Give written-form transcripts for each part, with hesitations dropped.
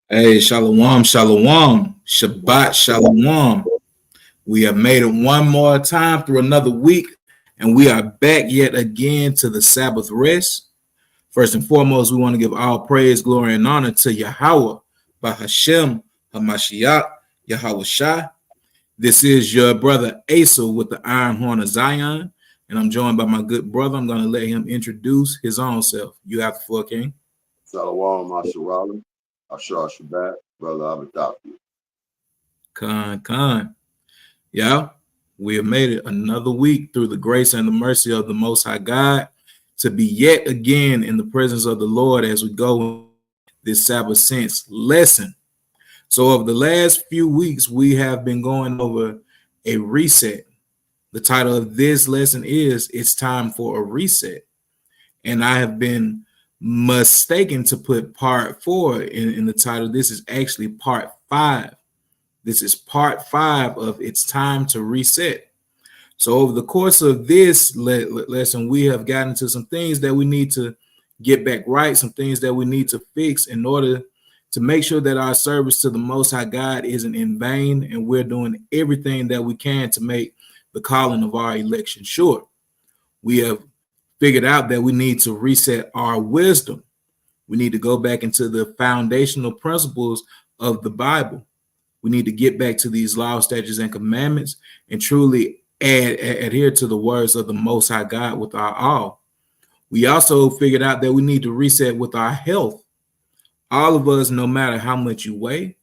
Hey, shalom, shalom, Shabbat, shalom. We have made it one more time through another week, and we are back yet again to the Sabbath rest. First and foremost, we want to give all praise, glory, and honor to Yahweh, Bahasham, Hamashiach, Yahawashi. This is your brother Asa with the Iron Horn of Zion, and I'm joined by my good brother. I'm going to let him introduce his own self. You have the floor, King. Shalom, Asherala, Ashar Shabbat, brother Abadafi. Khan. Yeah, we have made it another week through the grace and the mercy of the Most High God to be yet again in the presence of the Lord as we go this Sabbath sense lesson. So over the last few weeks, we have been going over a reset. The title of this lesson is It's Time for a Reset. And I have been mistaken to put part 4 in the title. This is actually part 5. This is part 5 of It's Time to Reset. So over the course of this lesson, we have gotten to some things that we need to get back right, some things that we need to fix in order to make sure that our service to the Most High God isn't in vain, and we're doing everything that we can to make the calling of our election sure. We have figured out that we need to reset our wisdom. We need to go back into the foundational principles of the Bible. We need to get back to these laws, statutes, and commandments and truly adhere to the words of the Most High God with our all. We also figured out that we need to reset with our health. All of us, no matter how much you weigh,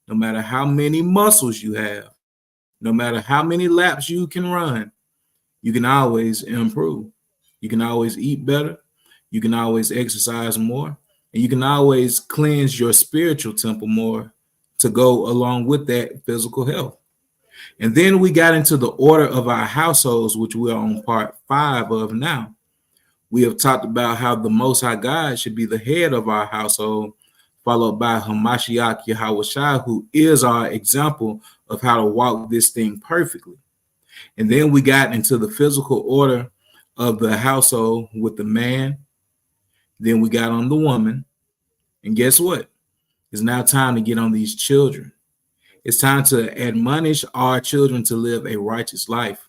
no matter how many muscles you have, no matter how many laps you can run, you can always improve. You can always eat better. You can always exercise more. And you can always cleanse your spiritual temple more to go along with that physical health. And then we got into the order of our households, which we are on part 5 of now. We have talked about how the Most High God should be the head of our household, followed by Hamashiach Yahawashi, who is our example of how to walk this thing perfectly. And then we got into the physical order of the household with the man. Then we got on the woman. And guess what? It's now time to get on these children. It's time to admonish our children to live a righteous life,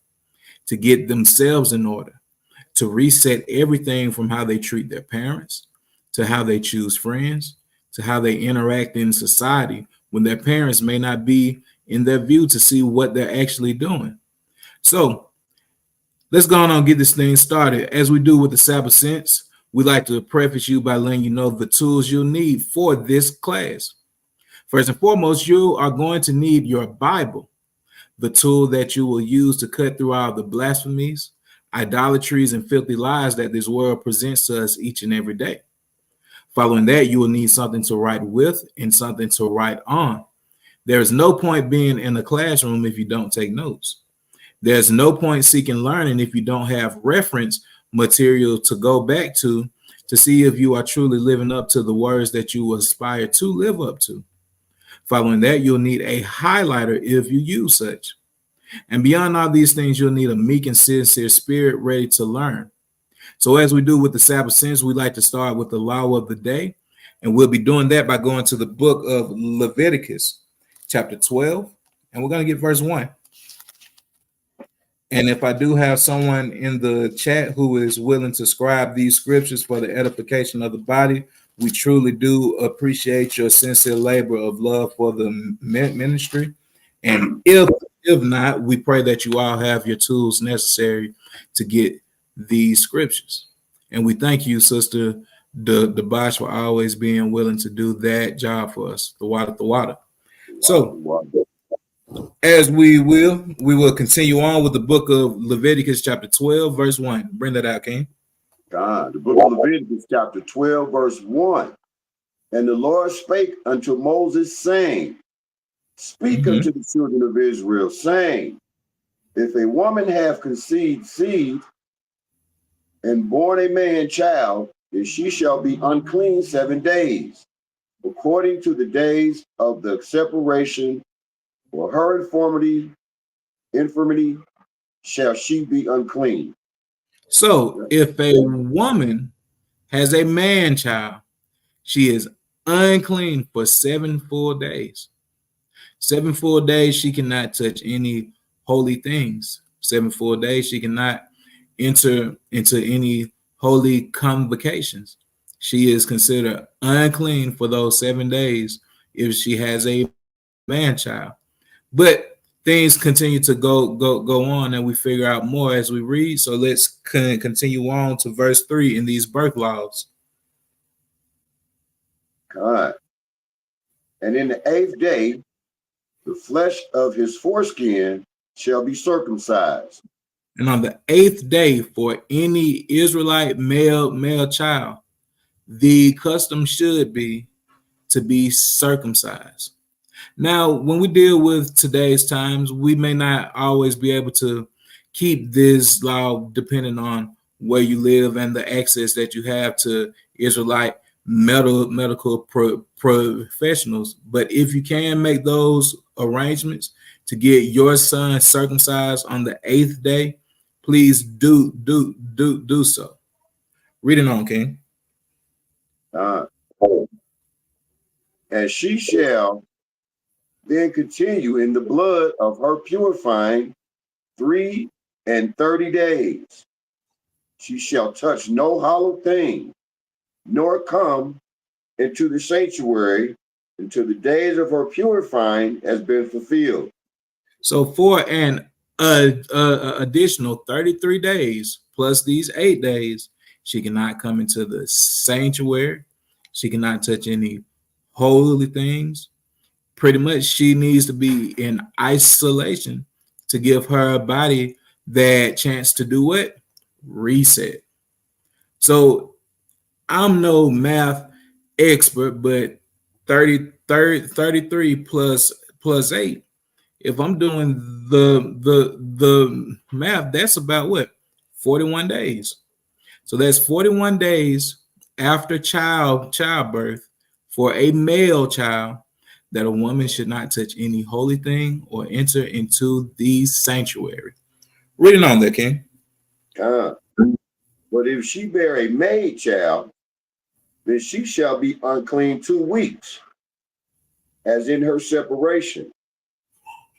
to get themselves in order, to reset everything from how they treat their parents, to how they choose friends, to how they interact in society when their parents may not be in their view to see what they're actually doing. So let's go on and get this thing started. As we do with the Sabbath sense, we like to preface you by letting you know the tools you'll need for this class. First and foremost, you are going to need your Bible, the tool that you will use to cut through all the blasphemies, idolatries, and filthy lies that this world presents to us each and every day. Following that, you will need something to write with and something to write on. There is no point being in a classroom if you don't take notes. There's no point seeking learning if you don't have reference material to go back to see if you are truly living up to the words that you aspire to live up to. Following that, you'll need a highlighter if you use such. And beyond all these things, you'll need a meek and sincere spirit ready to learn. So as we do with the Sabbath sense, we like to start with the law of the day. And we'll be doing that by going to the book of Leviticus, chapter 12. And we're going to get verse 1. And if I do have someone in the chat who is willing to scribe these scriptures for the edification of the body, we truly do appreciate your sincere labor of love for the ministry. And if not, we pray that you all have your tools necessary to get these scriptures. And we thank you, Sister Bosch, for always being willing to do that job for us, the water. So as we will continue on with the book of Leviticus chapter 12, verse 1. Bring that out, King. God, the book of Leviticus chapter 12, verse 1. And the Lord spake unto Moses, saying, Speak unto the children of Israel, saying, If a woman have conceived seed and born a man child, then she shall be unclean 7 days, according to the days of the separation. For her infirmity shall she be unclean. So if a woman has a man child, she is unclean for 7 full days. 7 full days she cannot touch any holy things. 7 full days she cannot enter into any holy convocations. She is considered unclean for those 7 days if she has a man child. But things continue to go on, and we figure out more as we read. So let's continue on to verse 3 in these birth laws. God. And in the 8th day, the flesh of his foreskin shall be circumcised. And on the 8th day, for any Israelite male child, the custom should be to be circumcised. Now, when we deal with today's times, we may not always be able to keep this law depending on where you live and the access that you have to Israelite medical professionals. But if you can make those arrangements to get your son circumcised on the 8th day, please do so. Read it on, King. And she shall then continue in the blood of her purifying 33 days. She shall touch no hollow thing, nor come into the sanctuary until the days of her purifying has been fulfilled. So for an additional 33 days plus these 8 days, she cannot come into the sanctuary. She cannot touch any holy things. Pretty much she needs to be in isolation to give her body that chance to do what? Reset. So I'm no math expert, but 33 plus 8. If I'm doing the math, that's about what? 41 days. So that's 41 days after childbirth for a male child that a woman should not touch any holy thing or enter into the sanctuary. Reading on there, King. But if she bear a maid child, then she shall be unclean 2 weeks, as in her separation.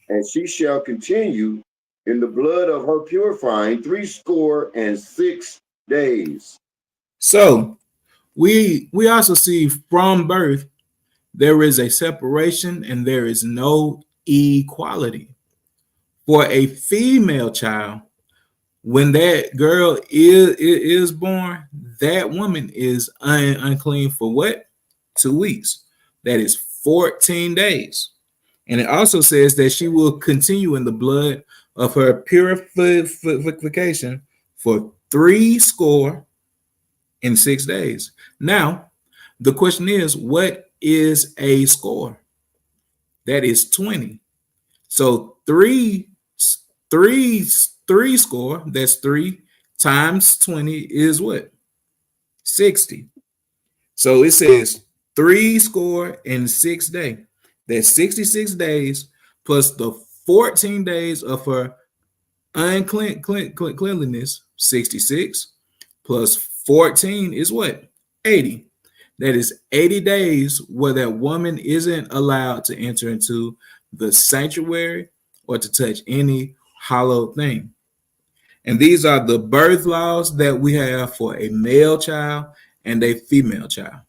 And she shall continue in the blood of her purifying 66 days. So we also see from birth there is a separation and there is no equality. For a female child, when that girl is born, that woman is unclean for what? 2 weeks. That is 14 days. And it also says that she will continue in the blood of her purification for 66 days. Now, the question is, what is a score? That is 20. So three score, that's 3 times 20 is what? 60. So it says 3 score in 6 days. That's 66 days plus the 14 days of her uncleanliness, 66, plus 14 is what? 80. That is 80 days where that woman isn't allowed to enter into the sanctuary or to touch any hollow thing. And these are the birth laws that we have for a male child and a female child.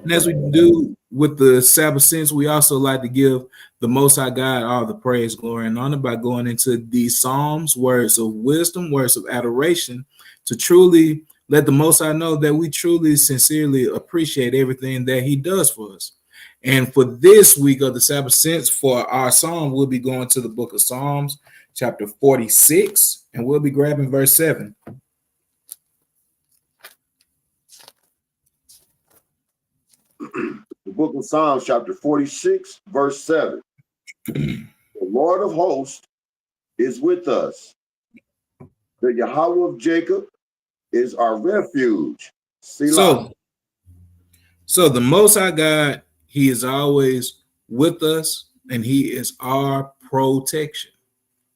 And as we do with the Sabbath sense, we also like to give the Most High God all the praise, glory, and honor by going into these Psalms, words of wisdom, words of adoration, to truly let the Most High know that we truly, sincerely appreciate everything that He does for us. And for this week of the Sabbath sense, for our Psalm, we'll be going to the book of Psalms, chapter 46, and we'll be grabbing verse 7. The book of Psalms, chapter 46, verse 7. The Lord of hosts is with us. The Yahweh of Jacob is our refuge. Selah. So the Most High God, He is always with us, and He is our protection.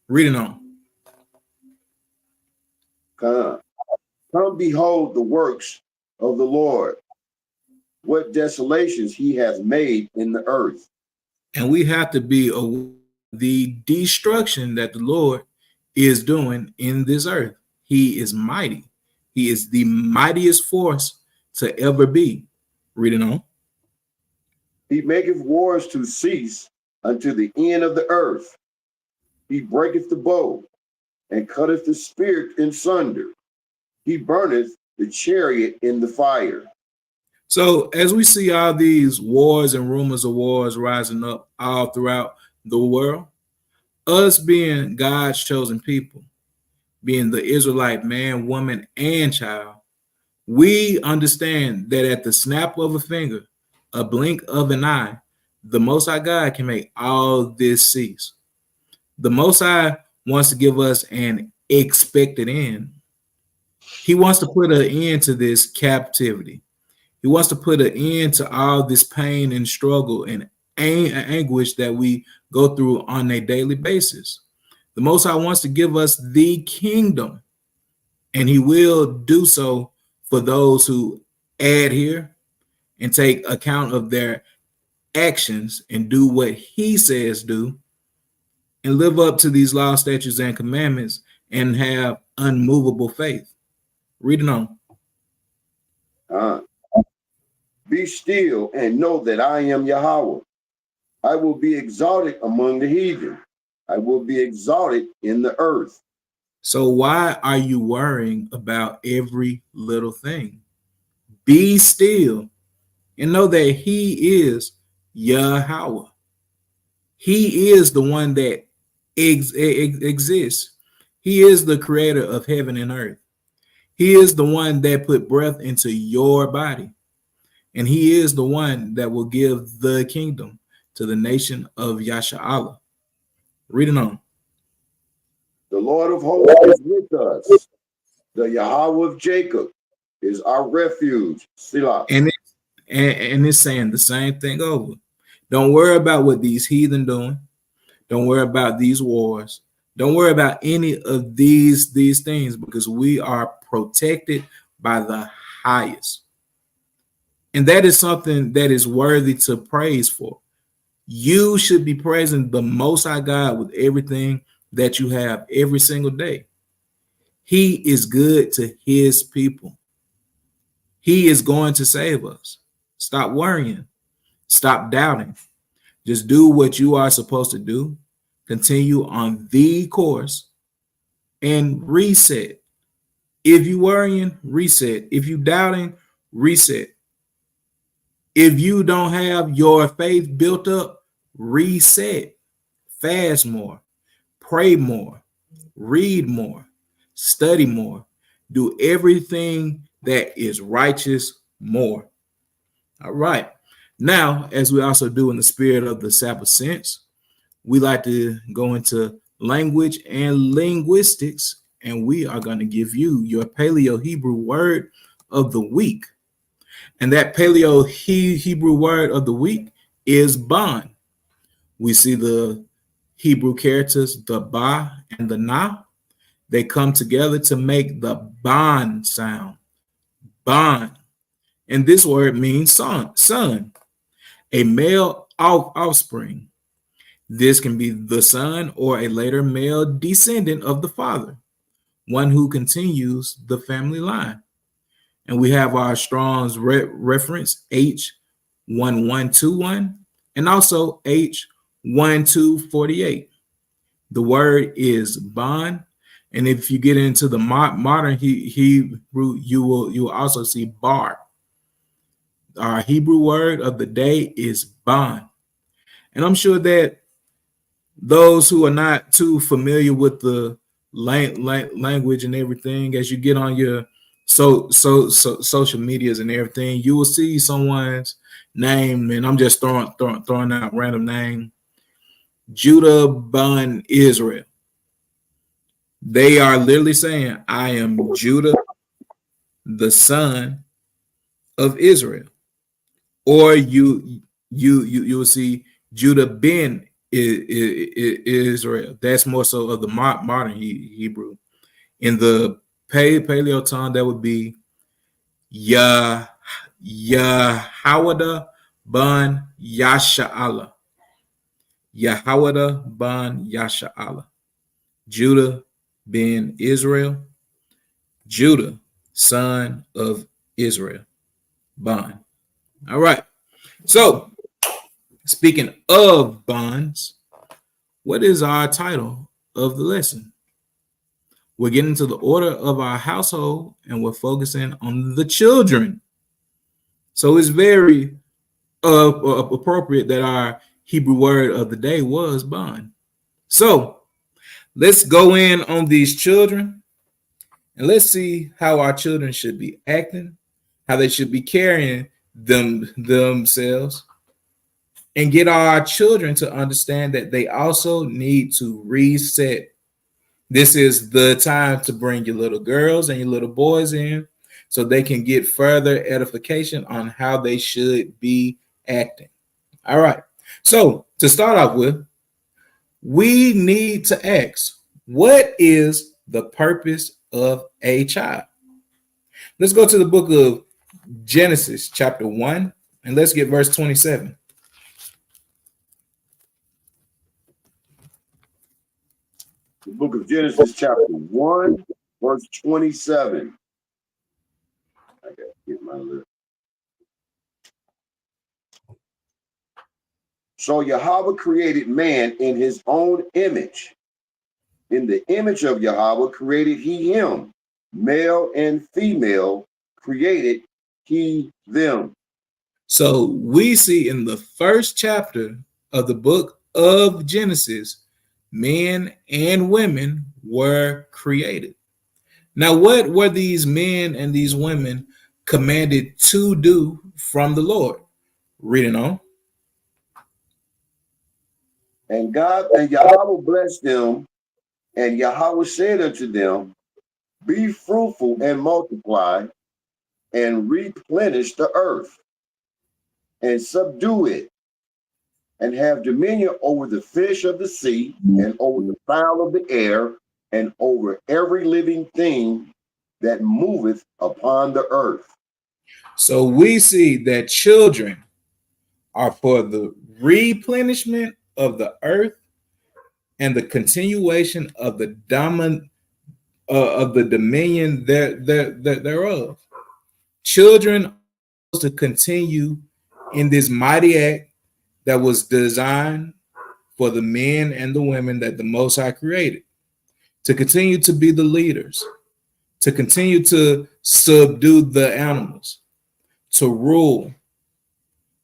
Reading on. Come behold the works of the Lord, what desolations he has made in the earth. And we have to be aware of the destruction that the Lord is doing in this earth. He is mighty. He is the mightiest force to ever be. Reading on. He maketh wars to cease unto the end of the earth. He breaketh the bow and cutteth the spear in sunder. He burneth the chariot in the fire. So as we see all these wars and rumors of wars rising up all throughout the world, us being God's chosen people, being the Israelite man, woman, and child, we understand that at the snap of a finger, a blink of an eye, the Most High God can make all this cease. The Most High wants to give us an expected end. He wants to put an end to this captivity. He wants to put an end to all this pain and struggle and anguish that we go through on a daily basis. The Most High wants to give us the kingdom, and he will do so for those who adhere and take account of their actions and do what he says do and live up to these laws, statutes, and commandments and have unmovable faith. Reading on. Be still and know that I am Yahweh. I will be exalted among the heathen. I will be exalted in the earth. So why are you worrying about every little thing? Be still and know that he is Yahweh. He is the one that exists. He is the creator of heaven and earth. He is the one that put breath into your body. And he is the one that will give the kingdom to the nation of YHWH. Reading on. The Lord of hosts is with us. The Yahweh of Jacob is our refuge. Selah. And it's saying the same thing over. Don't worry about what these heathen doing. Don't worry about these wars. Don't worry about any of these things, because we are protected by the highest. And that is something that is worthy to praise for. You should be praising the Most High God with everything that you have every single day. He is good to his people. He is going to save us. Stop worrying. Stop doubting. Just do what you are supposed to do. Continue on the course and reset. If you worrying, reset. If you doubting, reset. If you don't have your faith built up, reset. Fast more, pray more, read more, study more, do everything that is righteous more. All right. Now, as we also do in the spirit of the Sabbath sense, we like to go into language and linguistics, and we are going to give you your Paleo Hebrew word of the week. And that Paleo Hebrew word of the week is bond. We see the Hebrew characters, the ba and the na. They come together to make the bond sound. Bond. And this word means son, a male offspring. This can be the son or a later male descendant of the father, one who continues the family line. And we have our Strong's reference H1121 and also H1248. The word is bond. And if you get into the modern Hebrew, you will also see bar. Our Hebrew word of the day is bond. And I'm sure that those who are not too familiar with the language and everything, as you get on your social medias and everything, you will see someone's name, and I'm just throwing out random name, Judah Bun Israel. They are literally saying, I am Judah, the son of Israel. Or you will see Judah ben Israel. That's more so of the modern Hebrew. In the Paleo tongue, that would be Yahawada ban Yasha'ala. Yahawada ban Yasha'ala. Judah ben Israel. Judah, son of Israel. Ban. All right. So, speaking of bonds, what is our title of the lesson? We're getting to the order of our household and we're focusing on the children. So it's very appropriate that our Hebrew word of the day was bond. So let's go in on these children and let's see how our children should be acting, how they should be carrying themselves, and get our children to understand that they also need to reset. This is the time to bring your little girls and your little boys in so they can get further edification on how they should be acting. All right. So to start off with, we need to ask, what is the purpose of a child? Let's go to the book of Genesis, chapter 1, and let's get verse 27. The book of Genesis, chapter 1, verse 27. I got to get my list. So Yahweh created man in his own image. In the image of Yahweh created he him. Male and female created he them. So we see in the first chapter of the book of Genesis, men and women were created. Now, what were these men and these women commanded to do from the Lord? Reading on. And God and Yahweh blessed them, and Yahweh said unto them, be fruitful and multiply, and replenish the earth, and subdue it, and have dominion over the fish of the sea, and over the fowl of the air, and over every living thing that moveth upon the earth. So we see that children are for the replenishment of the earth and the continuation of the dominion thereof. Children are to continue in this mighty act that was designed for the men and the women that the Most High created, to continue to be the leaders, to continue to subdue the animals, to rule,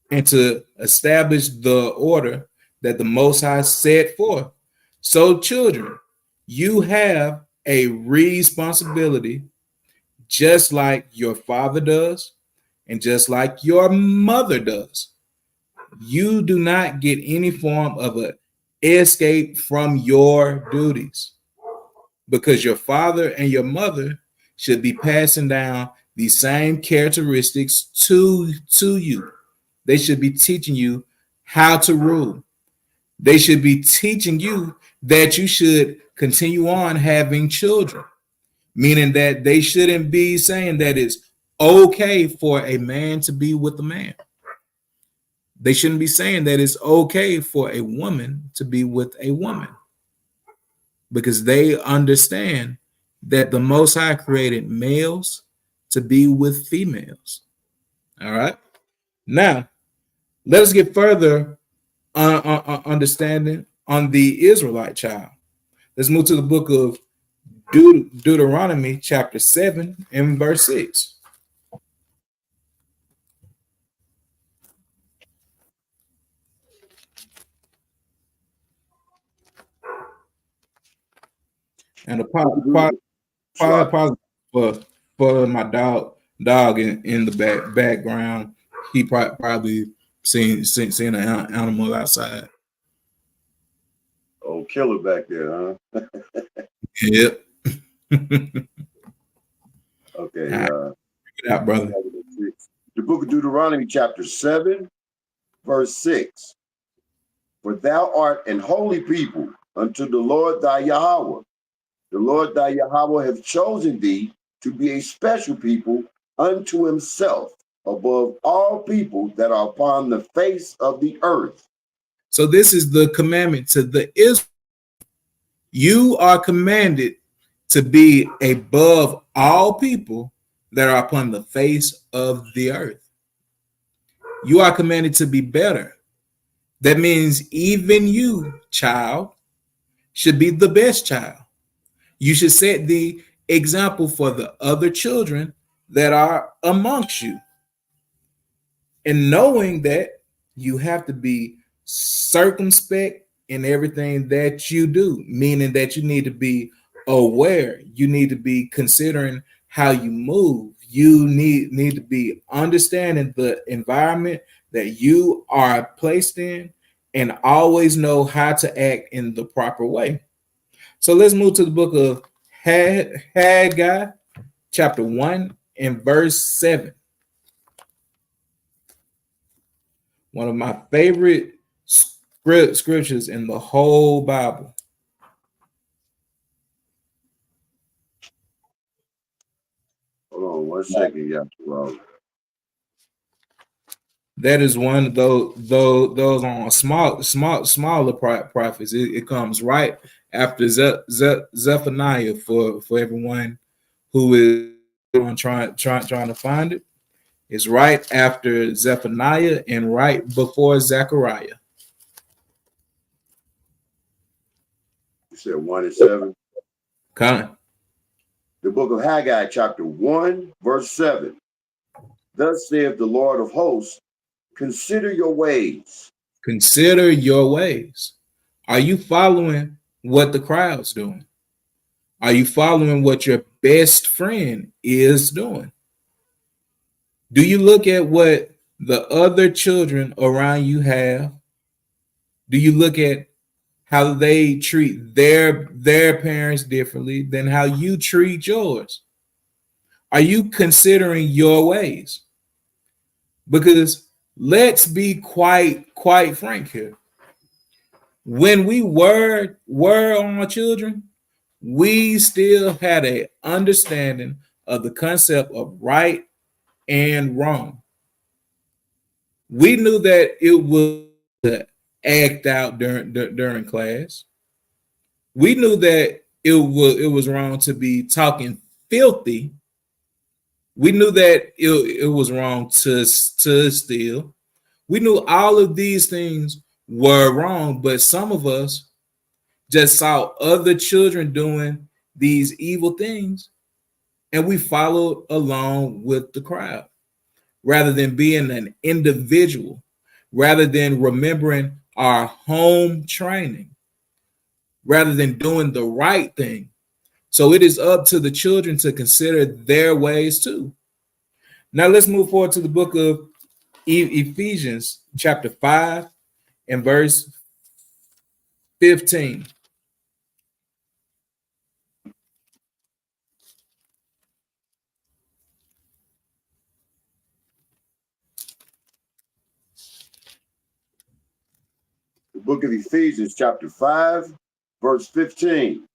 and to establish the order that the Most High set forth. So, children, you have a responsibility just like your father does and just like your mother does. You do not get any form of an escape from your duties because your father and your mother should be passing down these same characteristics to you. They should be teaching you how to rule. They should be teaching you that you should continue on having children, meaning that they shouldn't be saying that it's okay for a man to be with a man. They shouldn't be saying that it's okay for a woman to be with a woman because they understand that the Most High created males to be with females. All right. Now, let us get further understanding on the Israelite child. Let's move to the book of Deuteronomy, chapter 7, and verse 6. And the pause for my dog in the background. He probably seen an animal outside. Oh, killer back there, huh? Yep. Okay. Out, brother. The book of Deuteronomy, chapter 7, verse 6. For thou art an holy people unto the Lord thy Yahweh. The Lord thy Yahweh hath chosen thee to be a special people unto himself. above all people that are upon the face of the earth. So this is the commandment to the Israel. You are commanded to be above all people that are upon the face of the earth. You are commanded to be better. That means even you, child, should be the best child. You should set the example for the other children that are amongst you. And knowing that you have to be circumspect in everything that you do, meaning that you need to be aware, you need to be considering how you move, you need to be understanding the environment that you are placed in, and always know how to act in the proper way. So let's move to the book of Haggai, chapter 1 and verse 7. One of my favorite scriptures in the whole Bible. Hold on 1 second, Yahweh. That is one of those on smaller prophets. It comes right after Zephaniah for everyone who is trying to find it. It's right after Zephaniah and right before Zechariah. You said 1 and 7. Con. The book of Haggai, chapter 1, verse 7. Thus saith the Lord of hosts, consider your ways. Consider your ways. Are you following what the crowd's doing? Are you following what your best friend is doing? Do you look at what the other children around you have? Do you look at how they treat their parents differently than how you treat yours? Are you considering your ways? Because let's be quite frank here. When we were our children, we still had an understanding of the concept of right and wrong. We knew that it was to act out during class. We knew that it was wrong to be talking filthy. We knew that it was wrong to steal. We knew all of these things were wrong, but some of us just saw other children doing these evil things, and we followed along with the crowd rather than being an individual, rather than remembering our home training, rather than doing the right thing. So it is up to the children to consider their ways too. Now let's move forward to the book of Ephesians, chapter 5 and verse 15. The book of Ephesians, chapter 5, verse 15.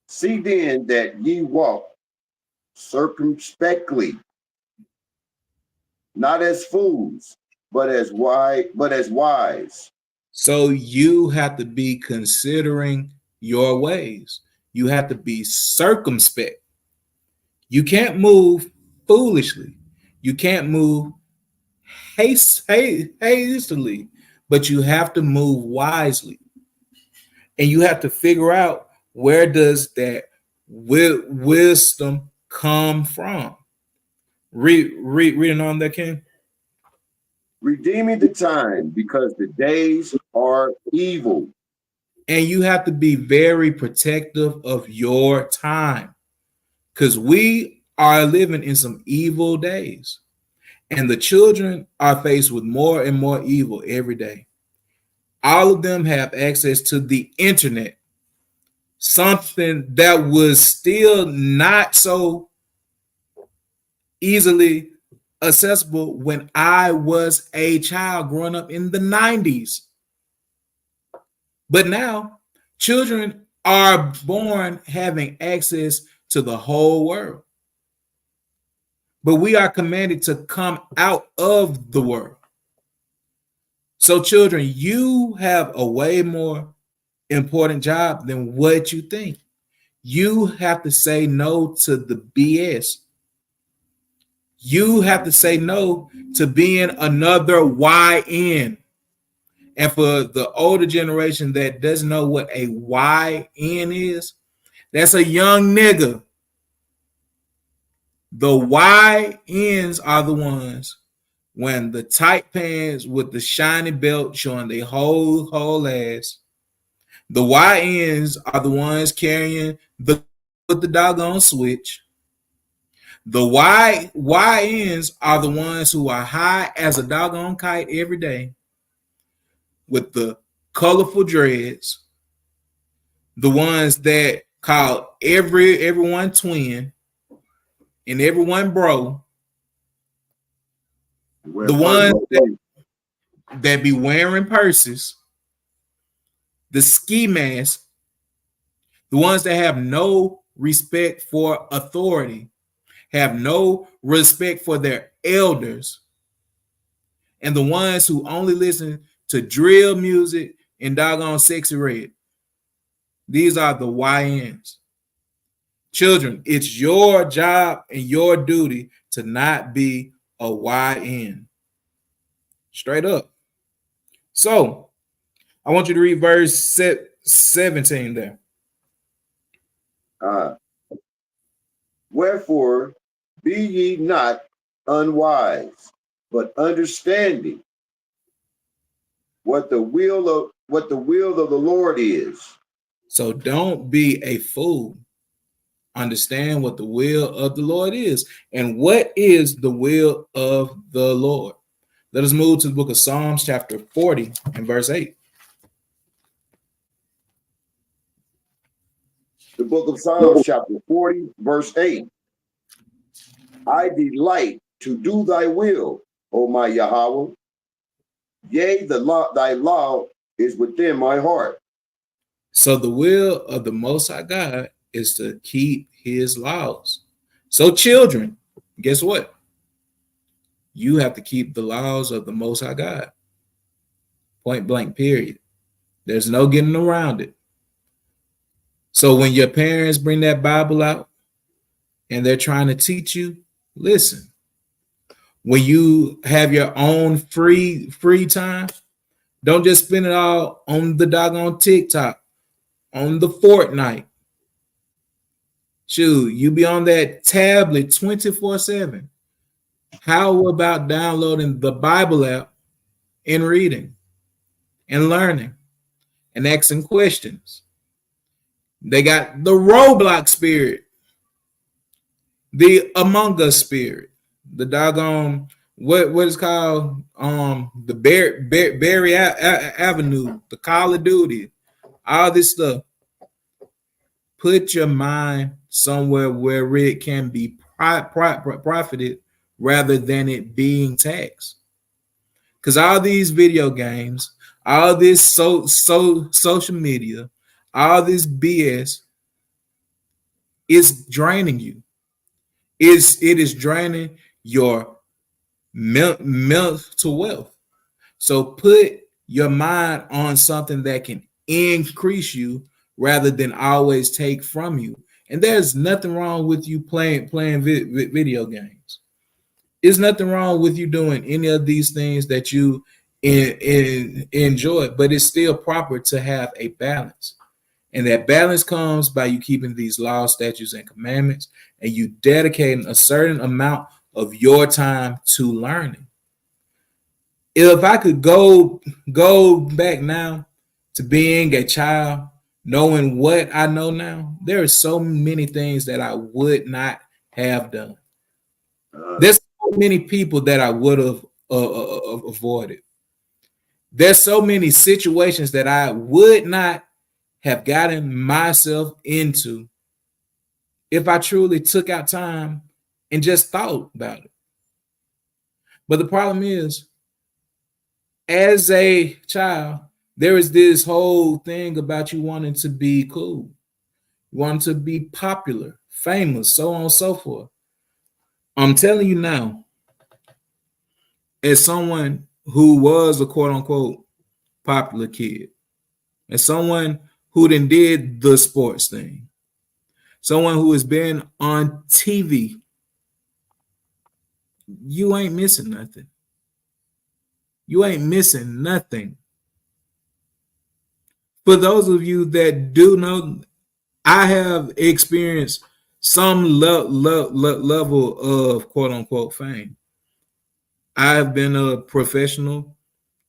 See then that ye walk circumspectly, not as fools, but as wise. So you have to be considering your ways. You have to be circumspect. You can't move foolishly. You can't move hastily, but you have to move wisely. And you have to figure out, where does that wisdom come from? Reading on that, Ken. Redeeming the time, because the days are evil. And you have to be very protective of your time, because we are living in some evil days, and the children are faced with more and more evil every day. All of them have access to the internet, something that was still not so easily accessible when I was a child growing up in the 90s. But now children are born having access to the whole world. but we are commanded to come out of the world. So, children, you have a way more important job than what you think. You have to say no to the BS. You have to say no to being another YN. And for the older generation that doesn't know what a YN is, that's a young nigga. The YNs are the ones when the tight pants with the shiny belt showing their whole ass. The YNs are the ones carrying the with the doggone switch. The YNs are the ones who are high as a doggone kite every day with the colorful dreads. The ones that call everyone twin and everyone bro. The ones that be wearing purses, the ski mask, the ones that have no respect for authority, have no respect for their elders, and the ones who only listen to drill music and doggone sexy red. These are the YNs. Children, it's your job and your duty to not be a YN. Straight up. So, I want you to read verse 17 there. Wherefore, be ye not unwise, but understanding what the will of the Lord is. So don't be a fool. Understand what the will of the Lord is. And what is the will of the Lord? Let us move to the book of Psalms, chapter 40, and verse 8. The book of Psalms, chapter 40, verse 8. I delight to do thy will, O my Yahweh. Yea, thy law is within my heart. So the will of the Most High God is to keep his laws. So children, guess what? You have to keep the laws of the Most High God. Point blank, period. There's no getting around it. So when your parents bring that Bible out and they're trying to teach you, listen. When you have your own free time, don't just spend it all on the doggone TikTok, on the Fortnite. Shoot, you be on that tablet 24/7. How about downloading the Bible app and reading and learning and asking questions? They got the Roblox spirit, the Among Us spirit, the doggone what is called the Berry Avenue, the Call of Duty, all this stuff. Put your mind somewhere where it can be profited rather than it being taxed. Because all these video games, all this social media, all this BS is draining you. It is draining your mental wealth. So put your mind on something that can increase you rather than always take from you. And there's nothing wrong with you playing video games. There's nothing wrong with you doing any of these things that you enjoy, but it's still proper to have a balance. And that balance comes by you keeping these laws, statutes, and commandments, and you dedicating a certain amount of your time to learning. If I could go back now to being a child, knowing what I know now, there are so many things that I would not have done. There's so many people that I would have avoided. There's so many situations that I would not have gotten myself into if I truly took out time and just thought about it. But the problem is, as a child, there is this whole thing about you wanting to be cool, wanting to be popular, famous, so on and so forth. I'm telling you now, as someone who was a quote unquote popular kid, as someone who then did the sports thing, someone who has been on TV, you ain't missing nothing. You ain't missing nothing. For those of you that do know, I have experienced some level of quote unquote fame. I've been a professional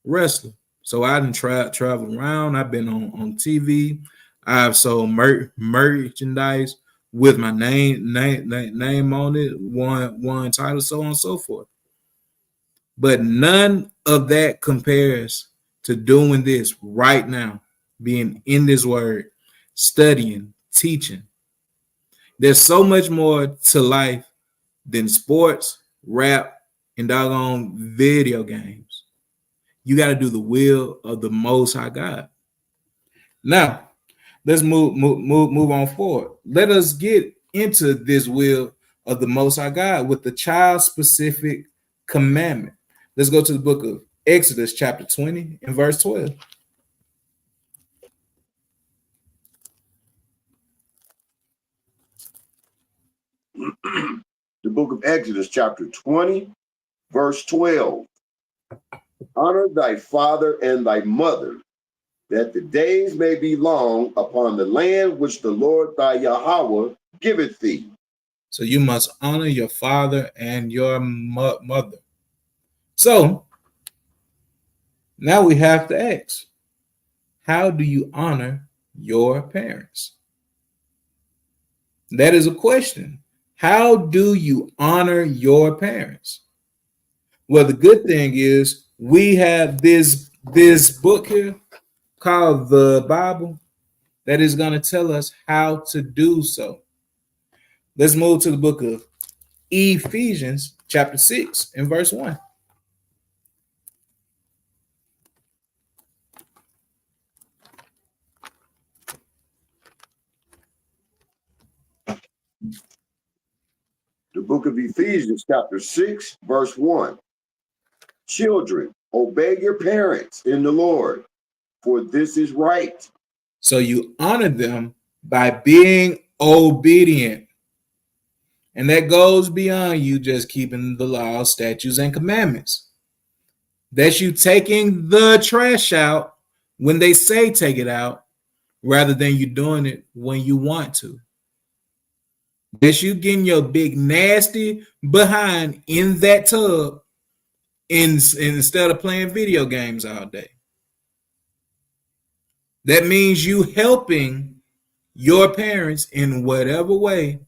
wrestler. So I didn't travel around. I've been on TV. I've sold merchandise with my name on it, won title, so on and so forth. But none of that compares to doing this right now, being in this word, studying, teaching. There's so much more to life than sports, rap, and doggone video games. You got to do the will of the Most High God. Now, let's move on forward. Let us get into this will of the Most High God with the child-specific commandment. Let's go to the book of Exodus, chapter 20, and verse 12. The book of Exodus, chapter 20, verse 12. Honor thy father and thy mother, that the days may be long upon the land which the Lord thy Yahweh giveth thee. So you must honor your father and your mother. So now we have to ask, how do you honor your parents? That is a question. How do you honor your parents? Well, the good thing is we have this book here called the Bible that is going to tell us how to do so. Let's move to the book of Ephesians, chapter 6, and verse 1. The book of Ephesians, chapter 6, verse 1. Children, obey your parents in the Lord, for this is right. So you honor them by being obedient. And that goes beyond you just keeping the laws, statutes, and commandments. That's you taking the trash out when they say take it out, rather than you doing it when you want to. That's you getting your big nasty behind in that tub instead of playing video games all day. That means you helping your parents in whatever way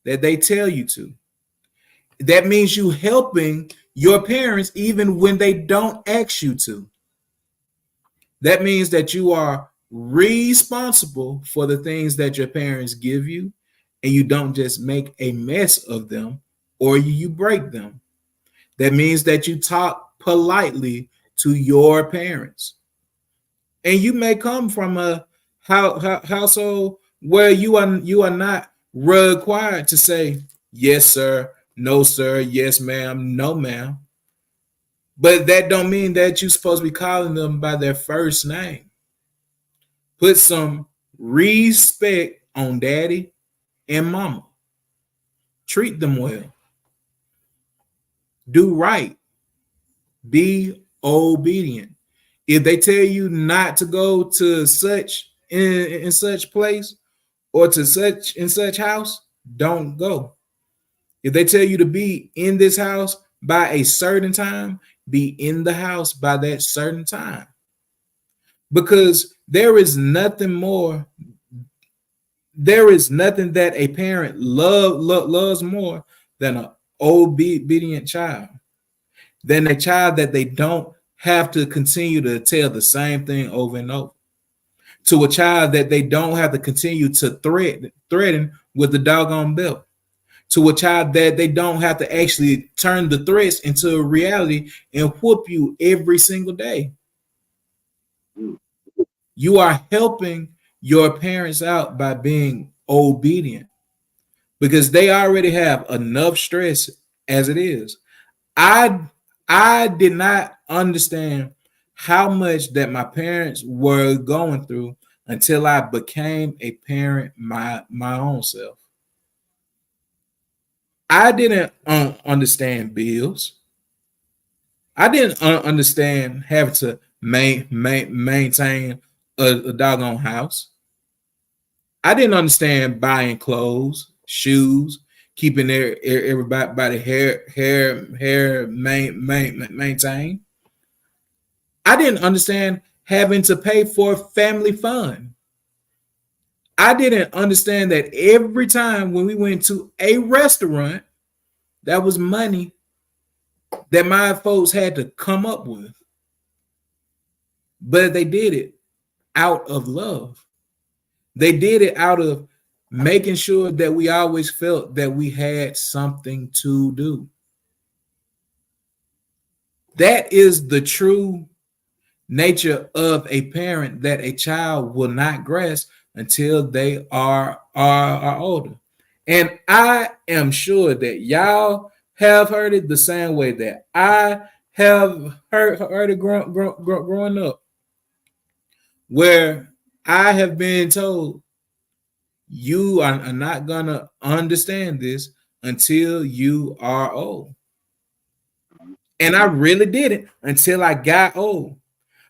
that they tell you to. That means you helping your parents even when they don't ask you to. That means that you are responsible for the things that your parents give you, and you don't just make a mess of them or you break them. That means that you talk politely to your parents. And you may come from a household where you are not required to say yes sir, no sir, yes ma'am, no ma'am. But that don't mean that you're supposed to be calling them by their first name. Put some respect on daddy and mama. Treat them well. Do right. Be obedient. If they tell you not to go to such in such place or to such in such house, don't go. If they tell you to be in this house by a certain time, be in the house by that certain time. Because there is nothing that a parent loves more than an obedient child, than a child that they don't have to continue to tell the same thing over and over, to a child that they don't have to continue to threaten with the doggone belt, to a child that they don't have to actually turn the threats into a reality and whoop you every single day. You are helping your parents out by being obedient, because they already have enough stress as it is. I did not understand how much that my parents were going through until I became a parent my own self. I didn't understand bills. I didn't understand having to maintain a doggone house. I didn't understand buying clothes, shoes, keeping everybody hair maintained. I didn't understand having to pay for family fun. I didn't understand that every time when we went to a restaurant, that was money that my folks had to come up with. But they did it out of love. They did it out of making sure that we always felt that we had something to do. That is the true nature of a parent that a child will not grasp until they are older. And I am sure that y'all have heard it the same way that I have heard it growing up, where I have been told you are not gonna understand this until you are old. And I really didn't until I got old.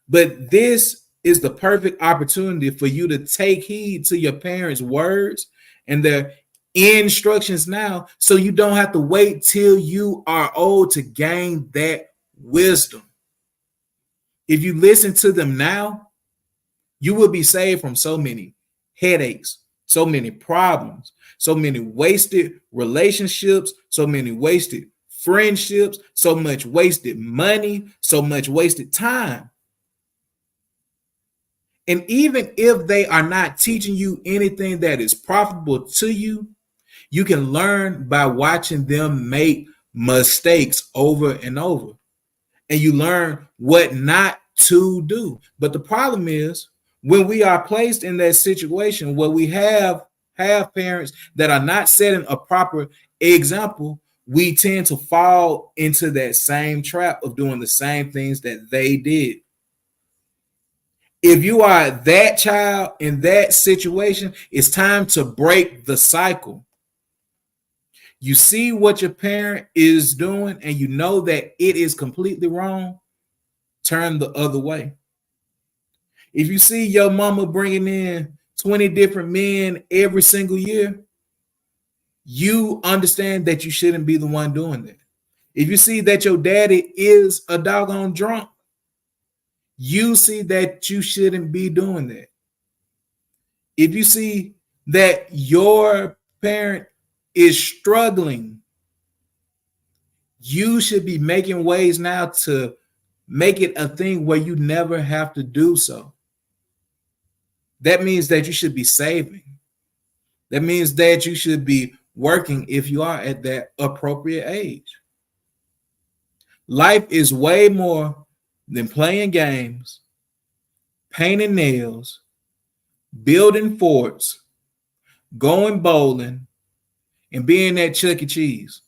But this is the perfect opportunity for you to take heed to your parents' words and their instructions now, so you don't have to wait till you are old to gain that wisdom. If you listen to them now, you will be saved from so many headaches, so many problems, so many wasted relationships, so many wasted friendships, so much wasted money, so much wasted time. And even if they are not teaching you anything that is profitable to you, you can learn by watching them make mistakes over and over. And you learn what not to do. But the problem is when we are placed in that situation where we have parents that are not setting a proper example, we tend to fall into that same trap of doing the same things that they did. If you are that child in that situation, it's time to break the cycle. You see what your parent is doing and you know that it is completely wrong, turn the other way. If you see your mama bringing in 20 different men every single year, you understand that you shouldn't be the one doing that. If you see that your daddy is a doggone drunk, you see that you shouldn't be doing that. If you see that your parent is struggling, you should be making ways now to make it a thing where you never have to do so. That means that you should be saving. That means that you should be working if you are at that appropriate age. Life is way more than playing games, painting nails, building forts, going bowling, and being at Chuck E. Cheese.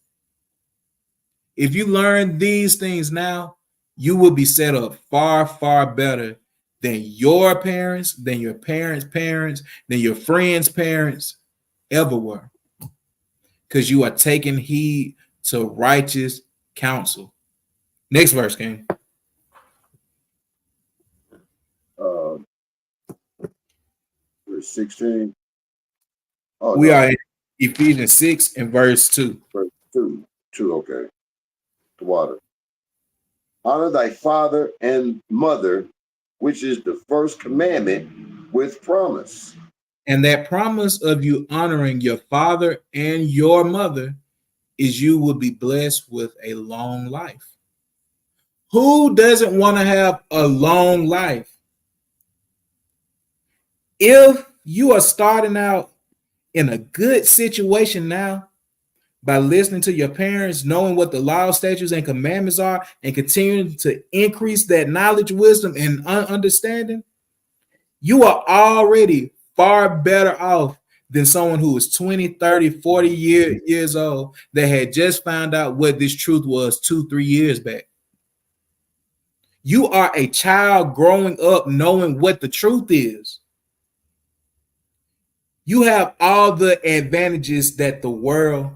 If you learn these things now, you will be set up far, far better than your parents, than your parents' parents, than your friends' parents ever were. Because you are taking heed to righteous counsel. Next verse, King. Verse 16. We are in Ephesians 6 and verse 2. Verse 2. 2, okay. The water. Honor thy father and mother, which is the first commandment with promise. And that promise of you honoring your father and your mother is you will be blessed with a long life. Who doesn't want to have a long life? If you are starting out in a good situation now by listening to your parents, knowing what the law, statutes, and commandments are, and continuing to increase that knowledge, wisdom, and understanding, you are already far better off than someone who was 20, 30, 40 years old that had just found out what this truth was 2-3 years back. You are a child growing up knowing what the truth is. You have all the advantages that the world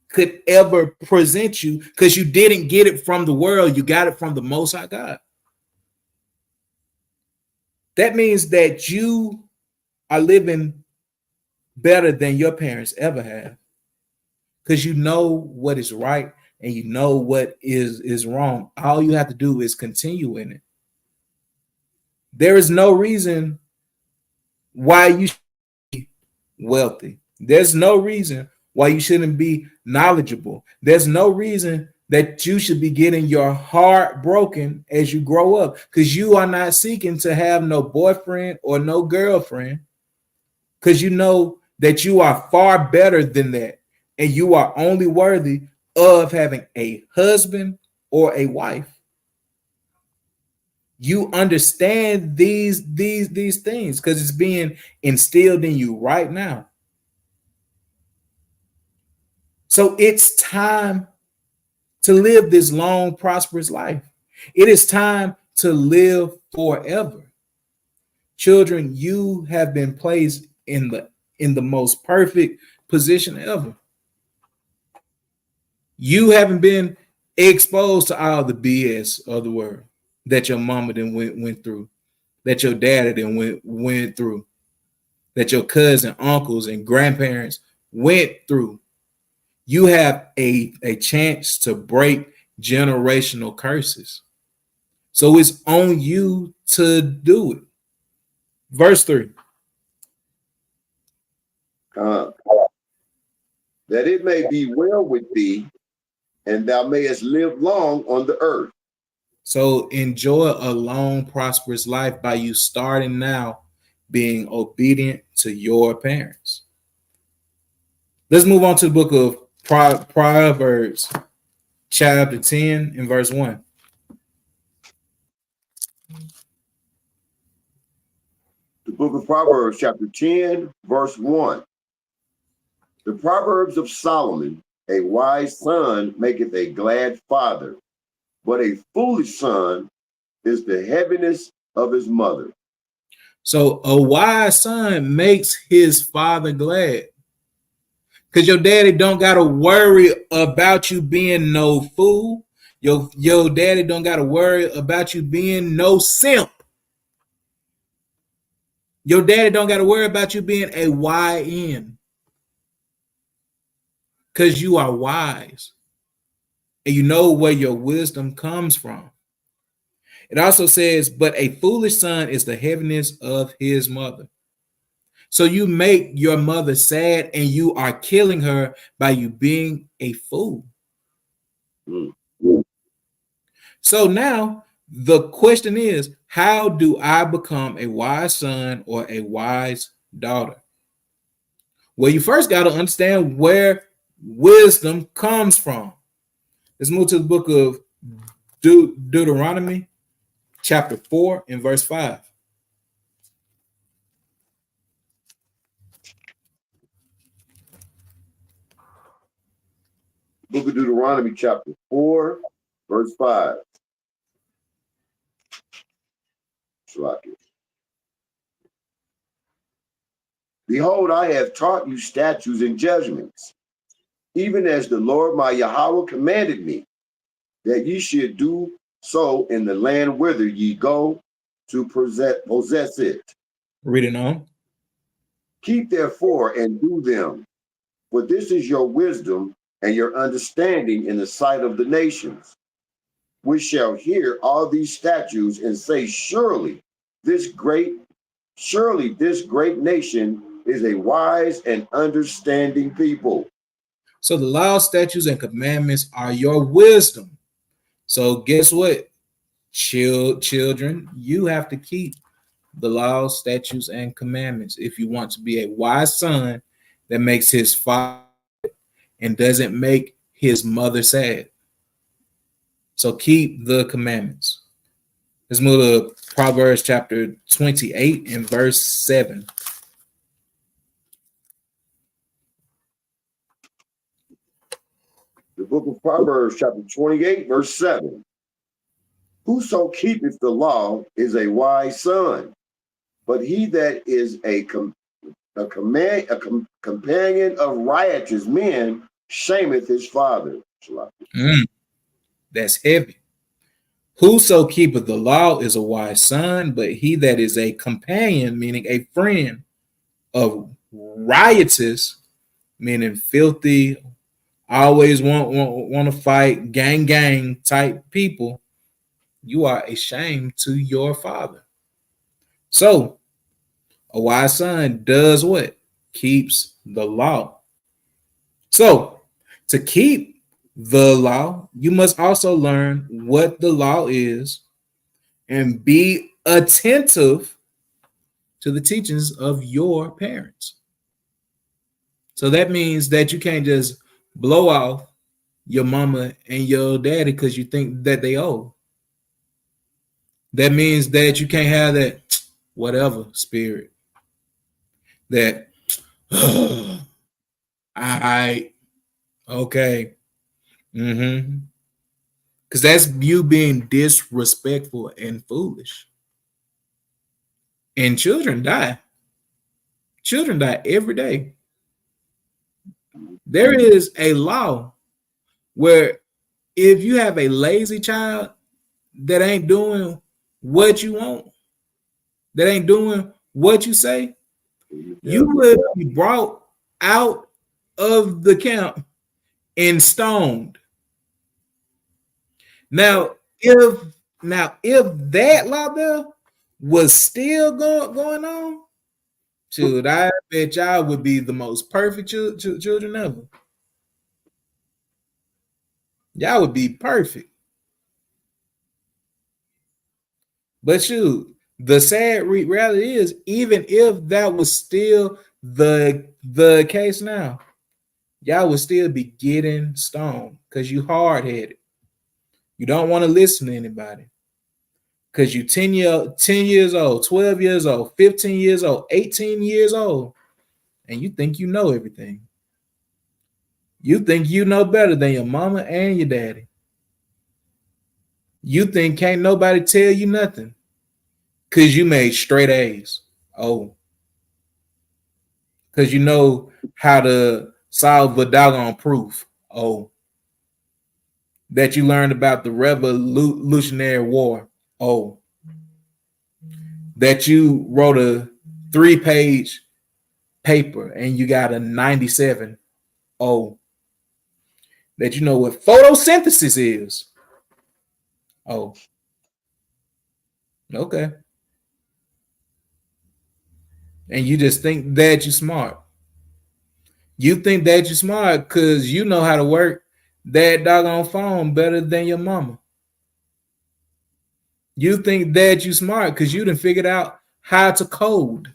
could ever present you because you didn't get it from the world. You got it from the Most High God. That means that you are living better than your parents ever have because you know what is right and you know what is wrong. All you have to do is continue in it. There is no reason why you should be wealthy. There's no reason why you shouldn't be knowledgeable. There's no reason that you should be getting your heart broken as you grow up because you are not seeking to have no boyfriend or no girlfriend because you know that you are far better than that and you are only worthy of having a husband or a wife. You understand these things because it's being instilled in you right now. So it's time to live this long, prosperous life. It is time to live forever. Children, you have been placed in the most perfect position ever. You haven't been exposed to all the BS of the world that your mama then went through, that your daddy then went through, that your cousin, uncles, and grandparents went through. You have a chance to break generational curses. So it's on you to do it. Verse 3. That it may be well with thee, and thou mayest live long on the earth. So enjoy a long, prosperous life by you starting now being obedient to your parents. Let's move on to the book of Proverbs, chapter 10 and verse 1. The book of Proverbs, chapter 10, verse 1. The Proverbs of Solomon: a wise son maketh a glad father, but a foolish son is the heaviness of his mother. So a wise son makes his father glad. Because your daddy don't got to worry about you being no fool. Your daddy don't got to worry about you being no simp. Your daddy don't got to worry about you being a YN. Because you are wise. And you know where your wisdom comes from. It also says, but a foolish son is the heaviness of his mother. So you make your mother sad and you are killing her by you being a fool. So now the question is, how do I become a wise son or a wise daughter? Well, you first got to understand where wisdom comes from. Let's move to the book of Deuteronomy, chapter 4 and verse 5. Book of Deuteronomy, chapter 4, verse 5. Behold, I have taught you statutes and judgments, even as the Lord my Yahweh commanded me, that ye should do so in the land whither ye go to possess it. Reading on. Keep therefore and do them, for this is your wisdom and your understanding in the sight of the nations, which shall hear all these statutes and say, surely this great nation is a wise and understanding people. So the law, statutes, and commandments are your wisdom. So guess what? Children, you have to keep the laws, statutes, and commandments if you want to be a wise son that makes his father and doesn't make his mother sad. So keep the commandments. Let's move to Proverbs chapter 28 and verse 7. The book of Proverbs, chapter 28, verse 7. Whoso keepeth the law is a wise son, but he that is a companion of riotous men shameth his father. That's heavy. Whoso keepeth the law is a wise son, but he that is a companion, meaning a friend of riotous, meaning filthy, always want to fight, gang type people, you are a shame to your father. So a wise son does what? Keeps the law. So to keep the law, you must also learn what the law is and be attentive to the teachings of your parents. So that means that you can't just blow off your mama and your daddy because you think that they old. That means that you can't have that whatever spirit. That I okay. Because that's you being disrespectful and foolish. And children die. Children die every day. There is a law where if you have a lazy child that ain't doing what you want, that ain't doing what you say, you will be brought out of the camp and stoned. Now, if that law there was still going on, shoot, I bet y'all would be the most perfect children ever. Y'all would be perfect. But shoot, the sad reality is, even if that was still the case now, y'all would still be getting stoned because you hard-headed. You don't want to listen to anybody. Because you 10 years old, 12 years old, 15 years old, 18 years old, and you think you know everything. You think you know better than your mama and your daddy. You think can't nobody tell you nothing because you made straight A's. Oh, because you know how to solve a doggone proof. Oh, that you learned about the Revolutionary War. Oh, that you wrote a 3-page paper and you got a 97. Oh, that you know what photosynthesis is. Oh, okay. And you just think that you're smart. You think that you're smart because you know how to work that doggone phone better than your mama. You think that you're smart because you done figured out how to code.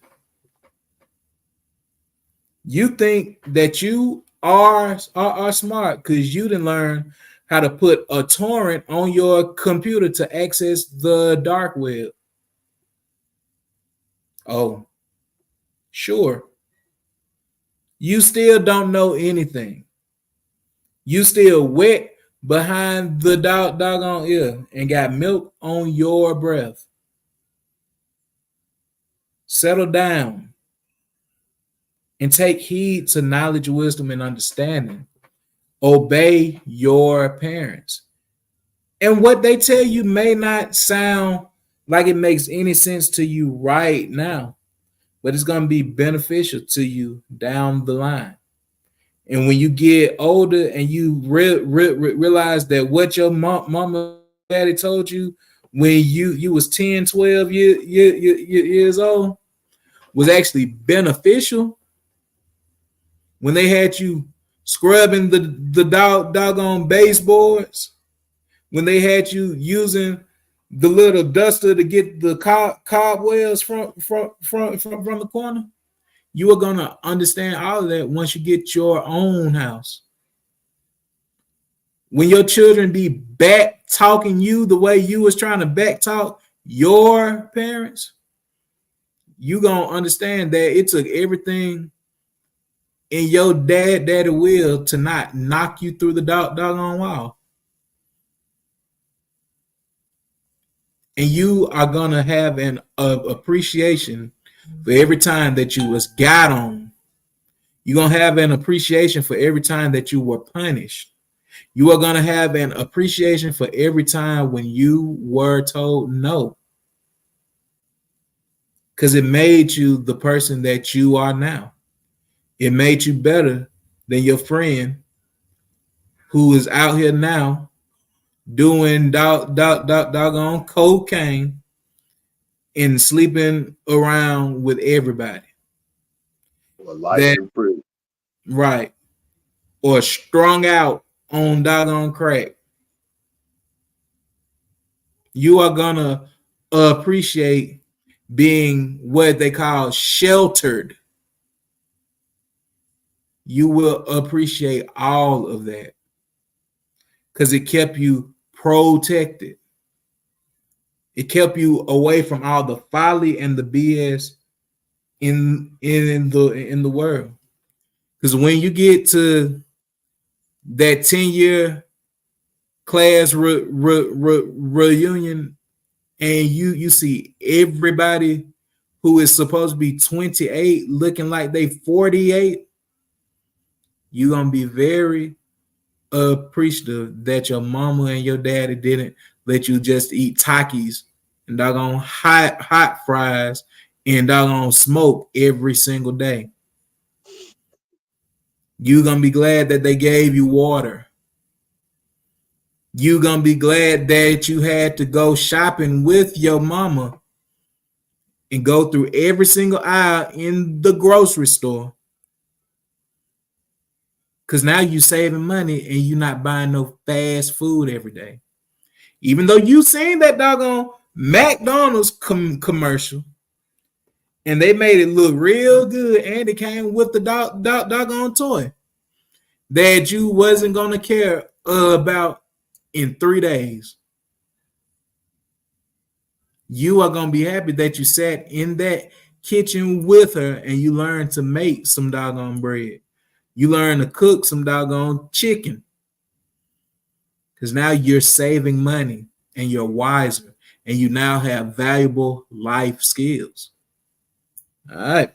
You think that you are smart because you didn't learn how to put a torrent on your computer to access the dark web. Oh, sure. You still don't know anything. You still wet behind the doggone ear and got milk on your breath. Settle down and take heed to knowledge, wisdom, and understanding. Obey your parents. And what they tell you may not sound like it makes any sense to you right now, but it's going to be beneficial to you down the line. And when you get older and you realize that what your mama daddy told you when you was 10, 12 years old was actually beneficial, when they had you scrubbing the doggone baseboards, when they had you using the little duster to get the cobwebs from the corner, you are going to understand all of that once you get your own house. When your children be back talking you the way you was trying to back talk your parents, you going to understand that it took everything in your daddy will to not knock you through the doggone wall. And you are gonna have an appreciation for every time that you was got on. You're gonna have an appreciation for every time that you were punished. You are gonna have an appreciation for every time when you were told no. Because it made you the person that you are now. It made you better than your friend who is out here now doing doggone cocaine and sleeping around with everybody. Or life That in prison. right. Or strung out on doggone crack. You are gonna appreciate being what they call sheltered. You will appreciate all of that because it kept you protected. It kept you away from all the folly and the BS in the world. Because when you get to that 10-year class reunion and you see everybody who is supposed to be 28 looking like they 48, you're gonna be very appreciative that your mama and your daddy didn't let you just eat Takis and doggone hot fries and doggone smoke every single day. You're gonna be glad that they gave you water. You're gonna be glad that you had to go shopping with your mama and go through every single aisle in the grocery store. Because now you're saving money and you're not buying no fast food every day. Even though you seen that doggone McDonald's commercial and they made it look real good and it came with the doggone toy that you wasn't going to care about in 3 days. You are going to be happy that you sat in that kitchen with her and you learned to make some doggone bread. You learned to cook some doggone chicken. Because now you're saving money and you're wiser and you now have valuable life skills. All right.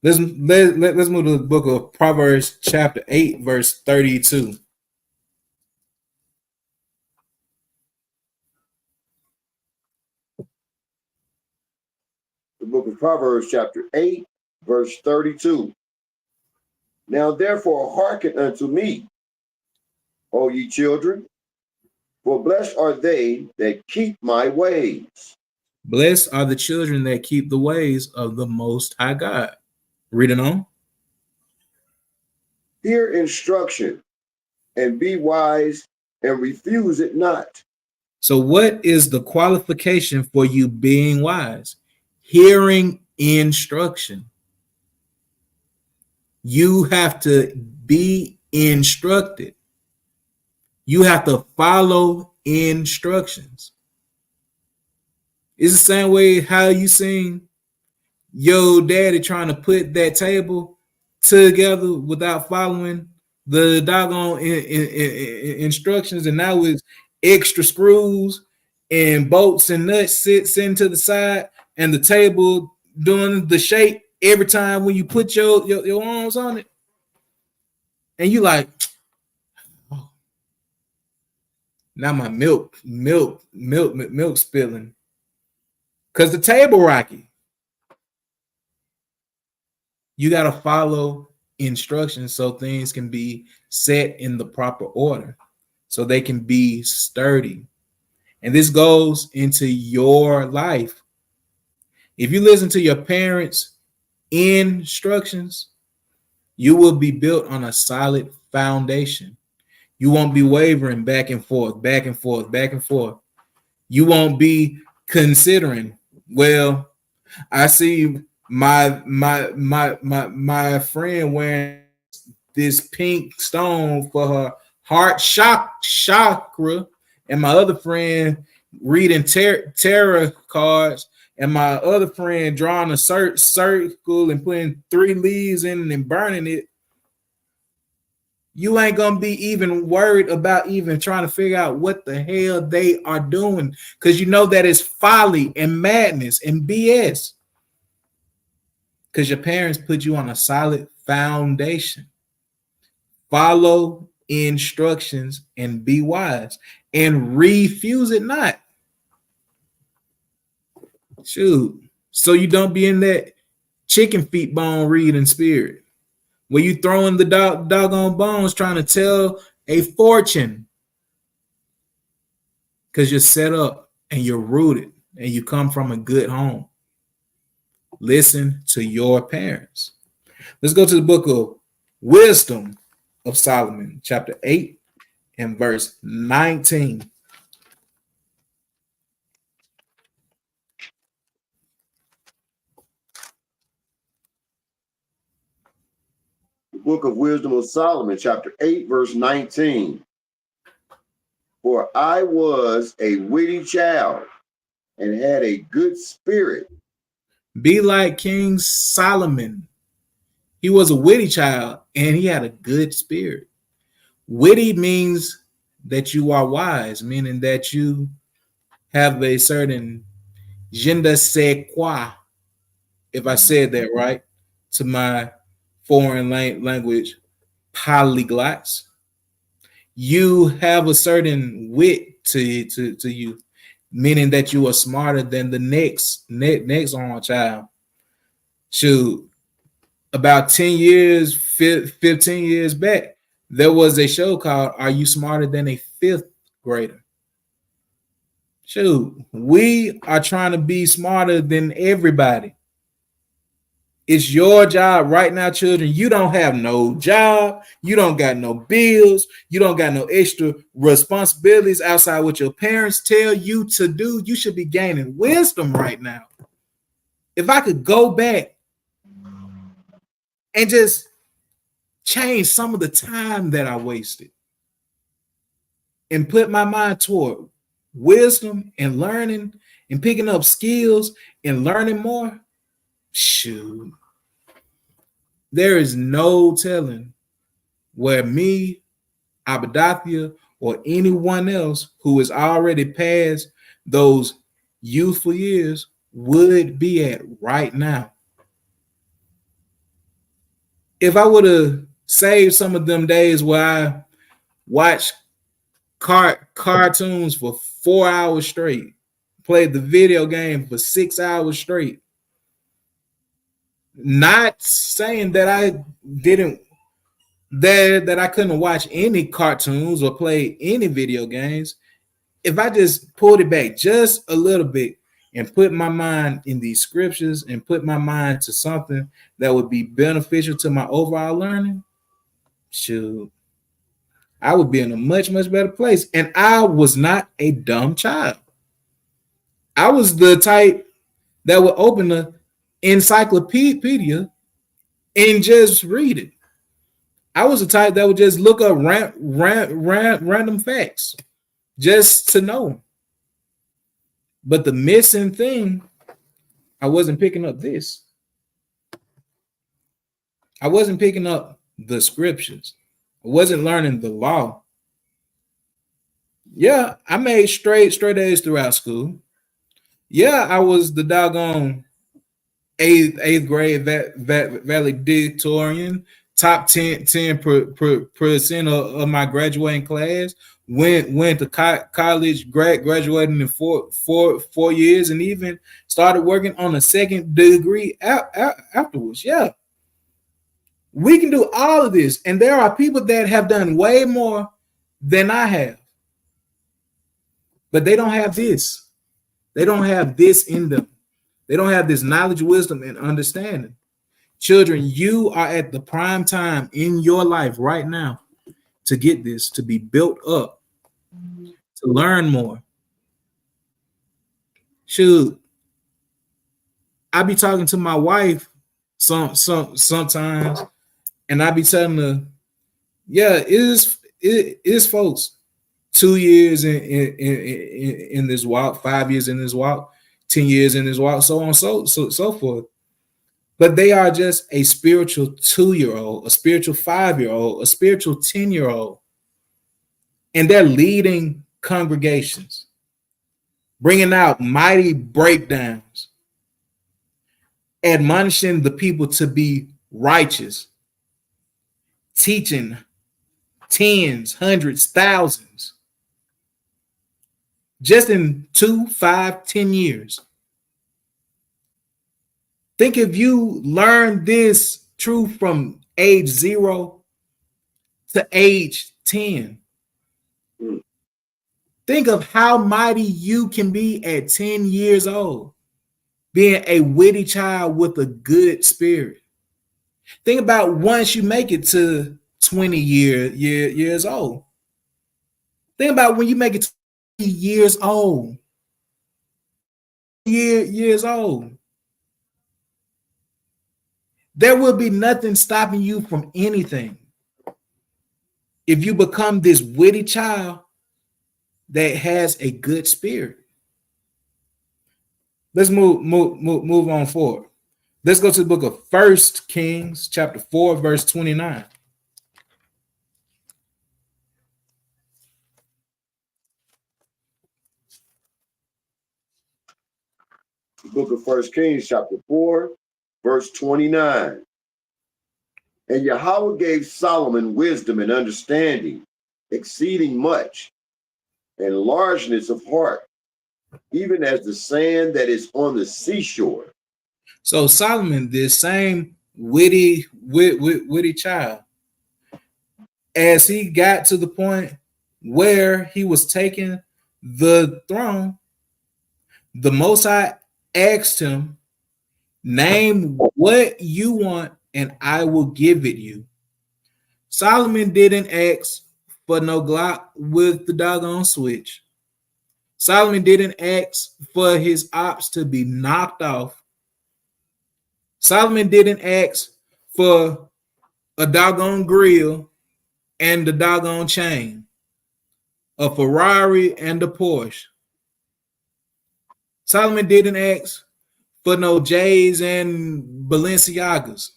Let's move to the book of Proverbs chapter 8, verse 32. The book of Proverbs, chapter 8, verse 32. Now therefore hearken unto me, O ye children, for blessed are they that keep my ways. Blessed are the children that keep the ways of the Most High God. Read it on. Hear instruction, and be wise, and refuse it not. So, what is the qualification for you being wise? Hearing instruction. You have to be instructed. You have to follow instructions. It's the same way how you seen your daddy trying to put that table together without following the doggone instructions, and now with extra screws and bolts and nuts sitting to the side, and the table doing the shape every time when you put your arms on it, and you like, oh, now my milk spilling because the table rocky. You got to follow instructions so things can be set in the proper order so they can be sturdy. And this goes into your life. If you listen to your parents' instructions, you will be built on a solid foundation. You won't be wavering back and forth, back and forth, back and forth. You won't be considering, well, I see my friend wearing this pink stone for her heart chakra, and my other friend reading tarot cards, and my other friend drawing a circle and putting 3 leaves in it and burning it. You ain't gonna be even worried about even trying to figure out what the hell they are doing, because you know that is folly and madness and BS. Because your parents put you on a solid foundation. Follow instructions and be wise and refuse it not. Shoot. So you don't be in that chicken feet bone reading spirit where you throwing the doggone bones trying to tell a fortune, because you're set up and you're rooted and you come from a good home. Listen to your parents. Let's go to the book of Wisdom of Solomon, chapter 8 and verse 19. The book of Wisdom of Solomon, chapter 8, verse 19. For I was a witty child and had a good spirit. Be like King Solomon. He was a witty child and he had a good spirit. Witty means that you are wise, meaning that you have a certain je ne sais quoi, if I said that right, to my foreign language polyglots. You have a certain wit to you, meaning that you are smarter than the next on child. Shoot, about 10 years, 15 years back, there was a show called Are You Smarter Than a Fifth Grader? Shoot, we are trying to be smarter than everybody. It's your job right now, children. You don't have no job. You don't got no bills. You don't got no extra responsibilities outside what your parents tell you to do. You should be gaining wisdom right now. If I could go back and just change some of the time that I wasted and put my mind toward wisdom and learning and picking up skills and learning more, shoot, there is no telling where me, Abadathia, or anyone else who is already past those youthful years would be at right now. If I would have saved some of them days where I watched cartoons for 4 hours straight, played the video game for 6 hours straight, not saying that I didn't that I couldn't watch any cartoons or play any video games. If I just pulled it back just a little bit and put my mind in these scriptures and put my mind to something that would be beneficial to my overall learning, shoot, I would be in a much, much better place. And I was not a dumb child. I was the type that would open the encyclopedia and just read it. I was the type that would just look up random facts just to know. But the missing thing, I wasn't picking up this. I wasn't picking up the scriptures. I wasn't learning the law. Yeah, I made straight A's throughout school. Yeah, I was the doggone eighth grade valedictorian, top 10% of my graduating class. Went to college, graduating in four years, and even started working on a second degree afterwards. Yeah, we can do all of this, and there are people that have done way more than I have, but they don't have this. They don't have this in them. They don't have this knowledge, wisdom, and understanding. Children, you are at the prime time in your life right now to get this, to be built up, to learn more. Shoot, I be talking to my wife sometimes, and I be telling her, yeah, it is folks 2 years in this walk, 5 years in this walk, 10 years in this walk, so on, so forth. but they are just a spiritual 2-year-old, a spiritual 5-year-old, a spiritual 10-year-old, and they're leading congregations, bringing out mighty breakdowns, admonishing the people to be righteous, teaching tens, hundreds, thousands, just in 2, 5, 10 years. Think if you learn this truth from age 0 to age 10. Think of how mighty you can be at 10 years old, being a witty child with a good spirit. Think about once you make it to 20 years old. Think about when you make it 20 years old. Years old. There will be nothing stopping you from anything. If you become this witty child that has a good spirit. Let's move on forward. Let's go to the book of 1 Kings, chapter 4, verse 29. The book of 1 Kings, chapter 4, verse 29. And Yahweh gave Solomon wisdom and understanding, exceeding much, and largeness of heart, even as the sand that is on the seashore. So Solomon, this same witty child, as he got to the point where he was taking the throne, the Most High asked him, name what you want and I will give it you. Solomon didn't ask for no Glock with the doggone switch. Solomon didn't ask for his ops to be knocked off. Solomon didn't ask for a doggone grill and the doggone chain, a Ferrari and a Porsche. Solomon didn't ask for no J's and Balenciagas.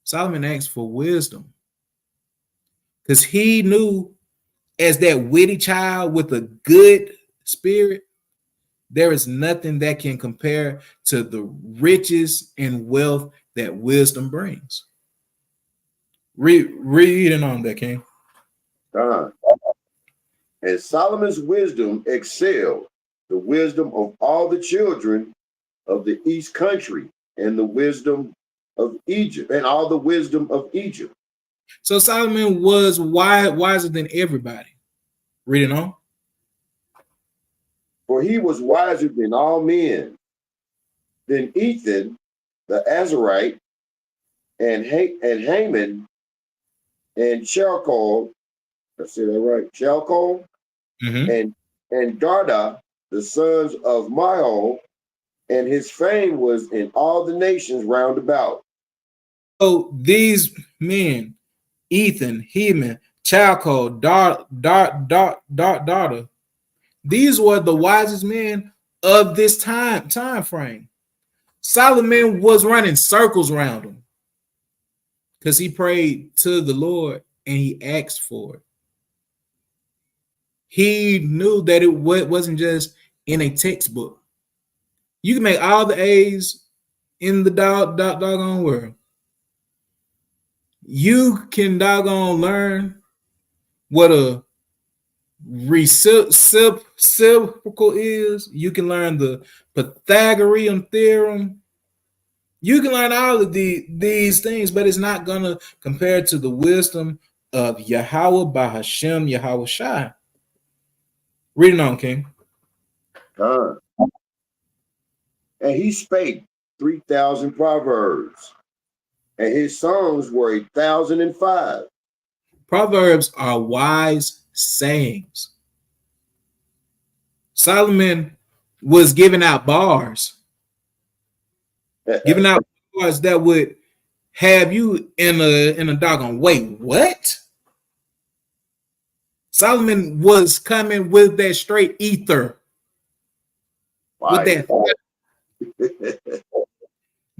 Solomon asked for wisdom because he knew, as that witty child with a good spirit, there is nothing that can compare to the riches and wealth that wisdom brings. Reading on that, King. And Solomon's wisdom excelled the wisdom of all the children of the east country, and the wisdom of Egypt, and all the wisdom of Egypt. So Solomon was wiser than everybody. Reading on. For he was wiser than all men, than Ethan the Azarite, and Haman, and Chalcol, I say that right, Chalcol, and Darda, the sons of Mahol, and his fame was in all the nations round about. So these men, Ethan, Heman, Chalcol, Darda, these were the wisest men of this time frame. Solomon was running circles around them because he prayed to the Lord and he asked for it. He knew that it wasn't just in a textbook. You can make all the A's in the doggone world. You can doggone learn what a reciprocal is. You can learn the Pythagorean theorem. You can learn all of these things, but it's not going to compare to the wisdom of Yahweh, Bahasham, Yahawashi. Reading on, King. And he spake 3,000 proverbs, and his songs were 1,005. Proverbs are wise sayings. Solomon was giving out bars, giving out bars that would have you in a doggone wait, what? Solomon was coming with that straight ether. With that.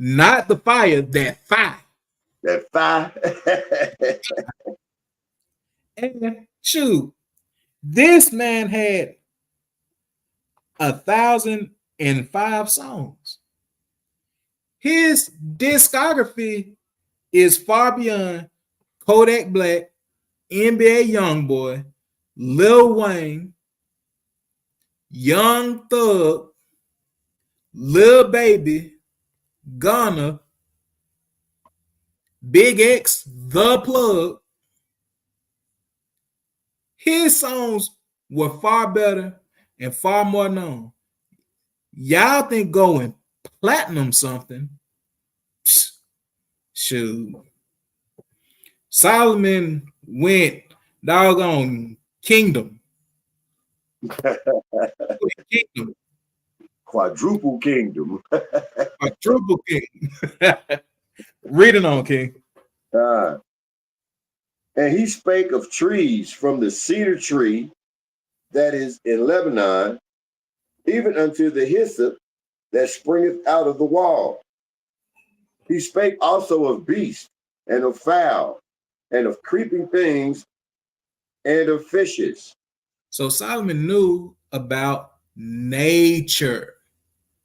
Not the fire, that fire. That fire. And shoot, this man had 1,005 songs. His discography is far beyond Kodak Black, NBA Youngboy, Lil Wayne, Young Thug, Lil Baby, Gunna, Big X, The Plug. His songs were far better and far more known. Y'all think going platinum something? Shoot. Solomon went doggone kingdom. Kingdom. Quadruple kingdom. Quadruple king. Read it on, King. And he spake of trees from the cedar tree that is in Lebanon, even unto the hyssop that springeth out of the wall. He spake also of beasts and of fowl and of creeping things and of fishes. So Solomon knew about nature.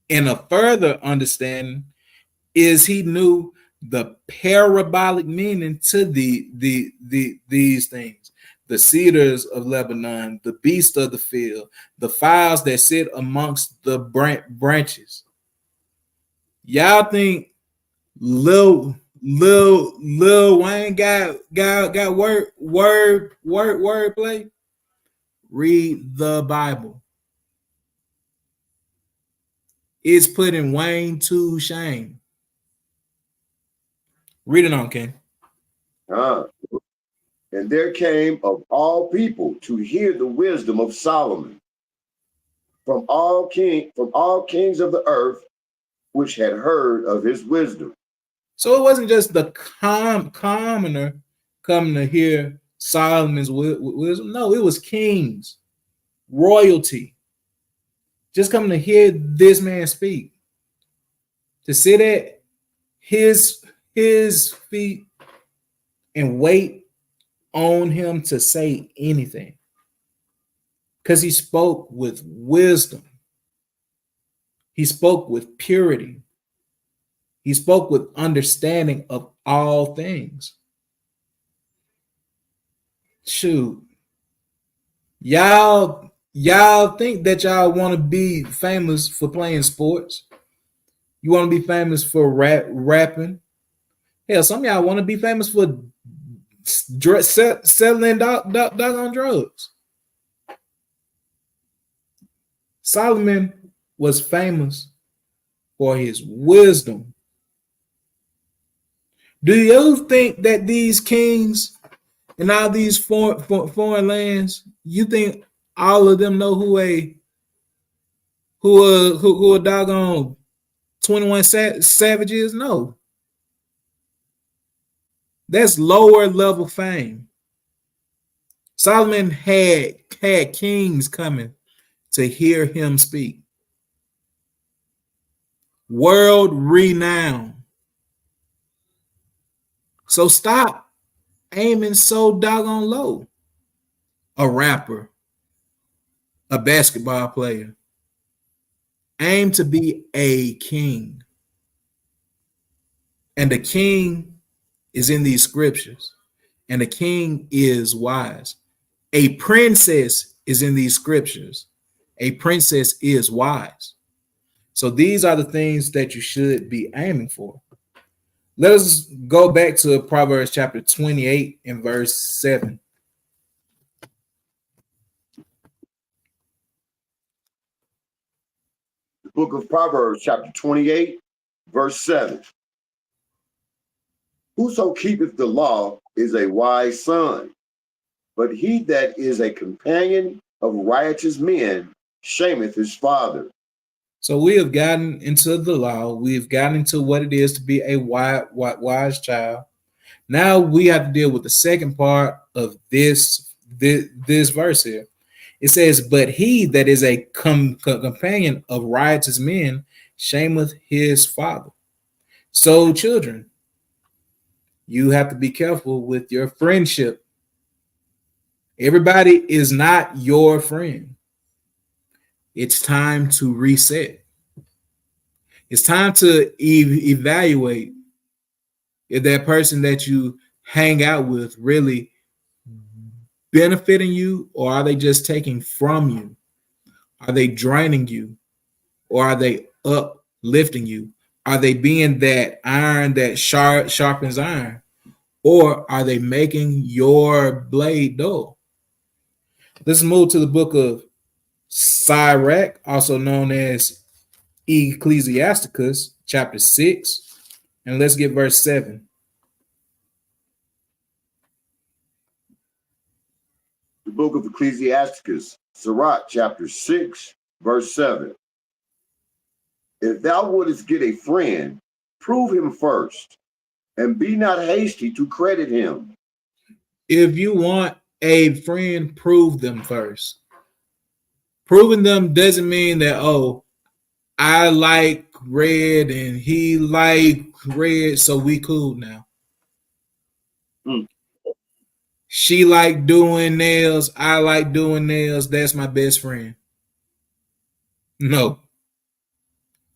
And a further understanding is he knew the parabolic meaning to these things. The cedars of Lebanon, the beasts of the field, the fowls that sit amongst the branches. Y'all think Lil Wayne got word play? Read the Bible. It's putting Wayne to shame. Read it on, King. And there came of all people to hear the wisdom of Solomon from all kings of the earth, which had heard of his wisdom. So it wasn't just the commoner coming to hear Solomon's wisdom. No, it was kings, royalty, just coming to hear this man speak, to sit at his feet and wait on him to say anything, because he spoke with wisdom. He spoke with purity. He spoke with understanding of all things. Shoot. Y'all think that y'all want to be famous for playing sports? You want to be famous for rapping? Hell, some of y'all want to be famous for selling doggone drugs. Solomon was famous for his wisdom. Do you think that these kings and all these foreign lands, you think all of them know who a doggone 21 Savage is? No. That's lower level fame. Solomon had kings coming to hear him speak. World renowned. So stop aiming so doggone low. A rapper, a basketball player. Aim to be a king. And the king is in these scriptures. And the king is wise. A princess is in these scriptures. A princess is wise. So these are the things that you should be aiming for. Let us go back to Proverbs chapter 28 and verse 7. The book of Proverbs chapter 28, verse 7. Whoso keepeth the law is a wise son, but he that is a companion of righteous men shameth his father. So we have gotten into the law. We've gotten into what it is to be a wise child. Now we have to deal with the second part of this verse here. It says, but he that is a companion of righteous men shameth his father. So, children, you have to be careful with your friendship. Everybody is not your friend. It's time to reset. It's time to evaluate if that person that you hang out with really benefiting you, or are they just taking from you? Are they draining you, or are they uplifting you? Are they being that iron that sharpens iron, or are they making your blade dull? Let's move to the book of Sirach, also known as Ecclesiasticus, chapter 6, and let's get verse 7. The book of Ecclesiasticus, Sirach, chapter 6, verse 7. If thou wouldest get a friend, prove him first, and be not hasty to credit him. If you want a friend, prove them first. Proving them doesn't mean that, oh, I like red and he like red, so we cool now. She like doing nails, I like doing nails, that's my best friend. No.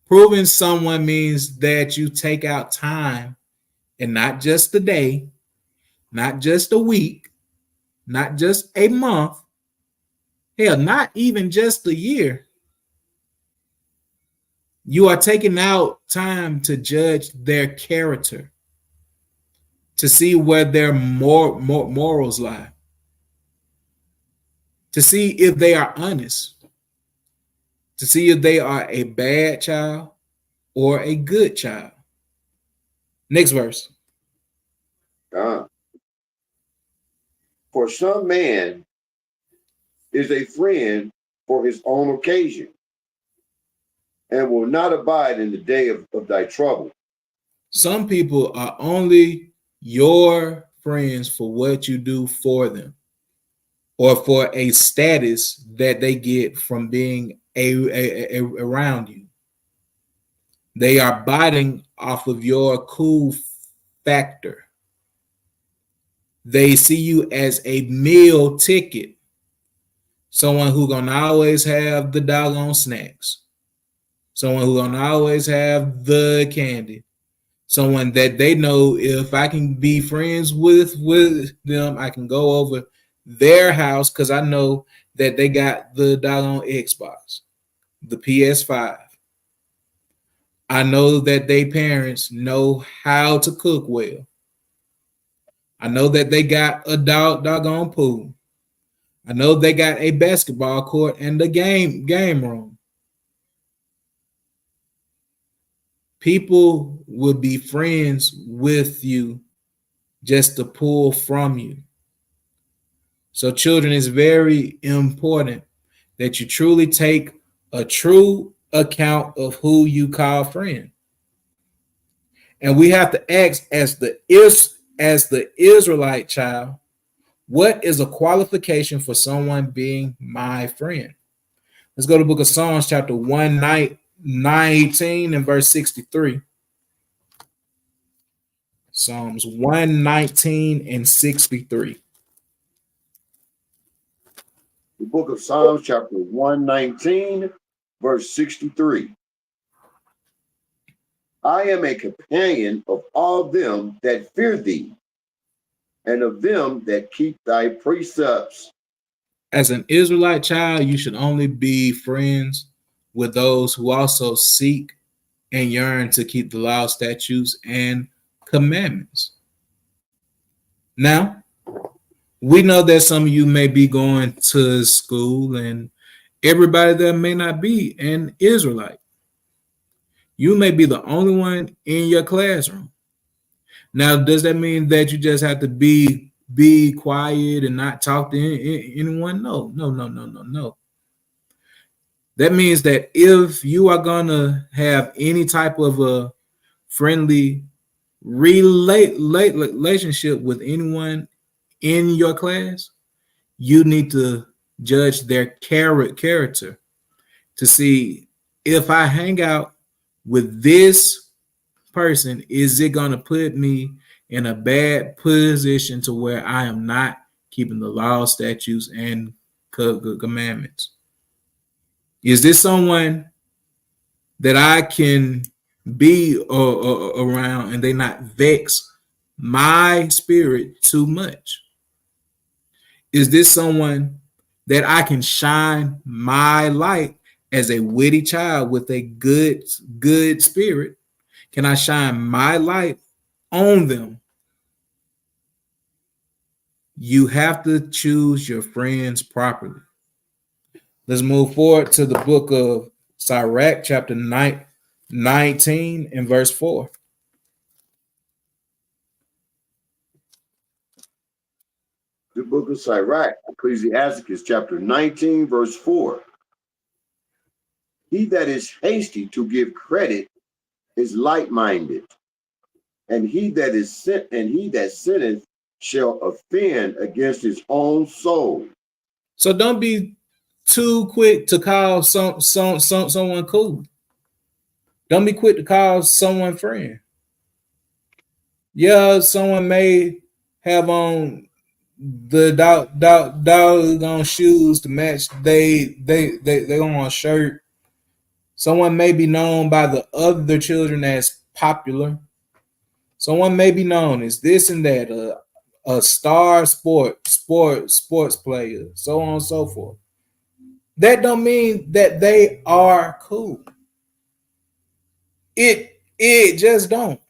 Proving someone means that you take out time, and not just a day, not just a week, not just a month, hell, not even just a year. You are taking out time to judge their character, to see where their morals lie, to see if they are honest, to see if they are a bad child or a good child. Next verse. For some man is a friend for his own occasion, and will not abide in the day of thy trouble. Some people are only your friends for what you do for them, or for a status that they get from being around you. They are biting off of your cool factor. They see you as a meal ticket, someone who's gonna always have the doggone snacks, someone who's gonna always have the candy, someone that they know if I can be friends with them, I can go over their house because I know that they got the doggone Xbox, the PS5. I know that they parents know how to cook well. I know that they got a doggone pool. I know they got a basketball court and the game room. People will be friends with you just to pull from you. So, children, it's very important that you truly take a true account of who you call friend. And we have to ask, as the Israelite child, what is a qualification for someone being my friend? Let's go to the book of Psalms, chapter 119 and verse 63. Psalms 119 and 63. The book of Psalms, chapter 119, verse 63. I am a companion of all them that fear thee, and of them that keep thy precepts. As an Israelite child, you should only be friends with those who also seek and yearn to keep the law, statutes, and commandments. Now, we know that some of you may be going to school, and everybody there may not be an Israelite. You may be the only one in your classroom. Now, does that mean that you just have to be quiet and not talk to anyone? No. That means that if you are gonna have any type of a friendly relationship with anyone in your class, you need to judge their character to see if I hang out with this person, is it going to put me in a bad position to where I am not keeping the law, statutes, and commandments? Is this someone that I can be around and they not vex my spirit too much? Is this someone that I can shine my light as a witty child with a good spirit? Can I shine my light on them? You have to choose your friends properly. Let's move forward to the book of Sirach, chapter 19 and verse 4. The book of Sirach, Ecclesiasticus, chapter 19, verse 4. He that is hasty to give credit is light-minded, and he that sinneth shall offend against his own soul. So don't be too quick to call someone cool. Don't be quick to call someone friend. Yeah, someone may have on the doggone shoes to match they on a shirt. Someone may be known by the other children as popular. Someone may be known as this and that, a star sports player, so on and so forth. That don't mean that they are cool. It just don't.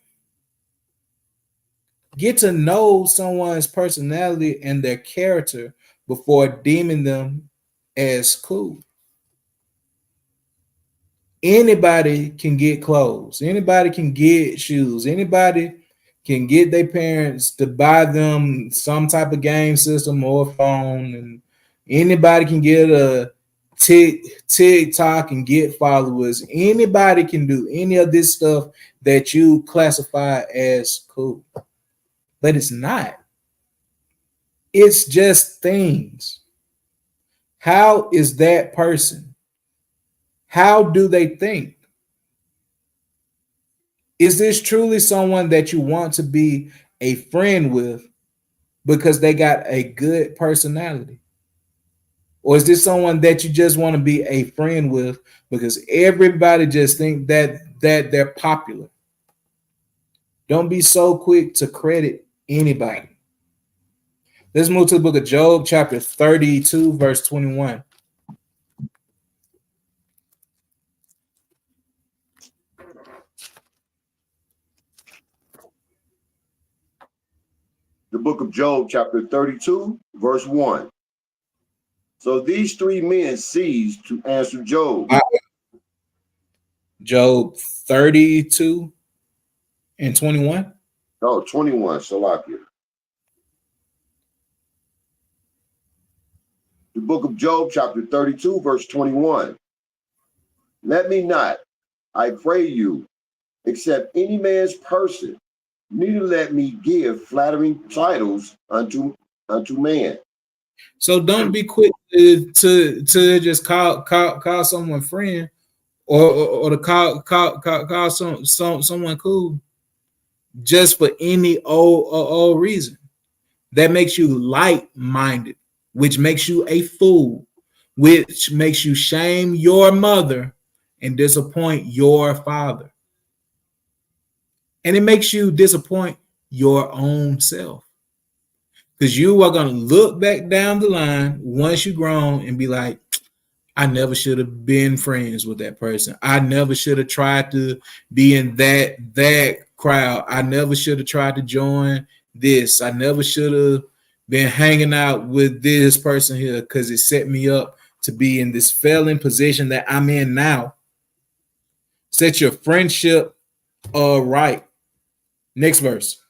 Get to know someone's personality and their character before deeming them as cool. Anybody can get clothes. Anybody can get shoes. Anybody can get their parents to buy them some type of game system or phone. And anybody can get a TikTok and get followers. Anybody can do any of this stuff that you classify as cool. But it's not. It's just things. How is that person? How do they think? Is this truly someone that you want to be a friend with because they got a good personality? Or is this someone that you just want to be a friend with because everybody just think that they're popular? Don't be so quick to credit anybody. Let's move to the book of Job, chapter 32, verse 21. The book of Job, chapter 32, verse 1. So these three men ceased to answer Job. Job 32 and 21. Oh, 21, Salakia. The book of Job, chapter 32, verse 21. Let me not, I pray you, accept any man's person, neither let me give flattering titles unto man. So don't be quick to just call someone friend or to call someone cool just for any old reason. That makes you light-minded, which makes you a fool, which makes you shame your mother and disappoint your father. And it makes you disappoint your own self. Because you are going to look back down the line once you're grown and be like, I never should have been friends with that person. I never should have tried to be in that crowd. I never should have tried to join this. I never should have been hanging out with this person here because it set me up to be in this failing position that I'm in now. Set your friendship right. Next verse.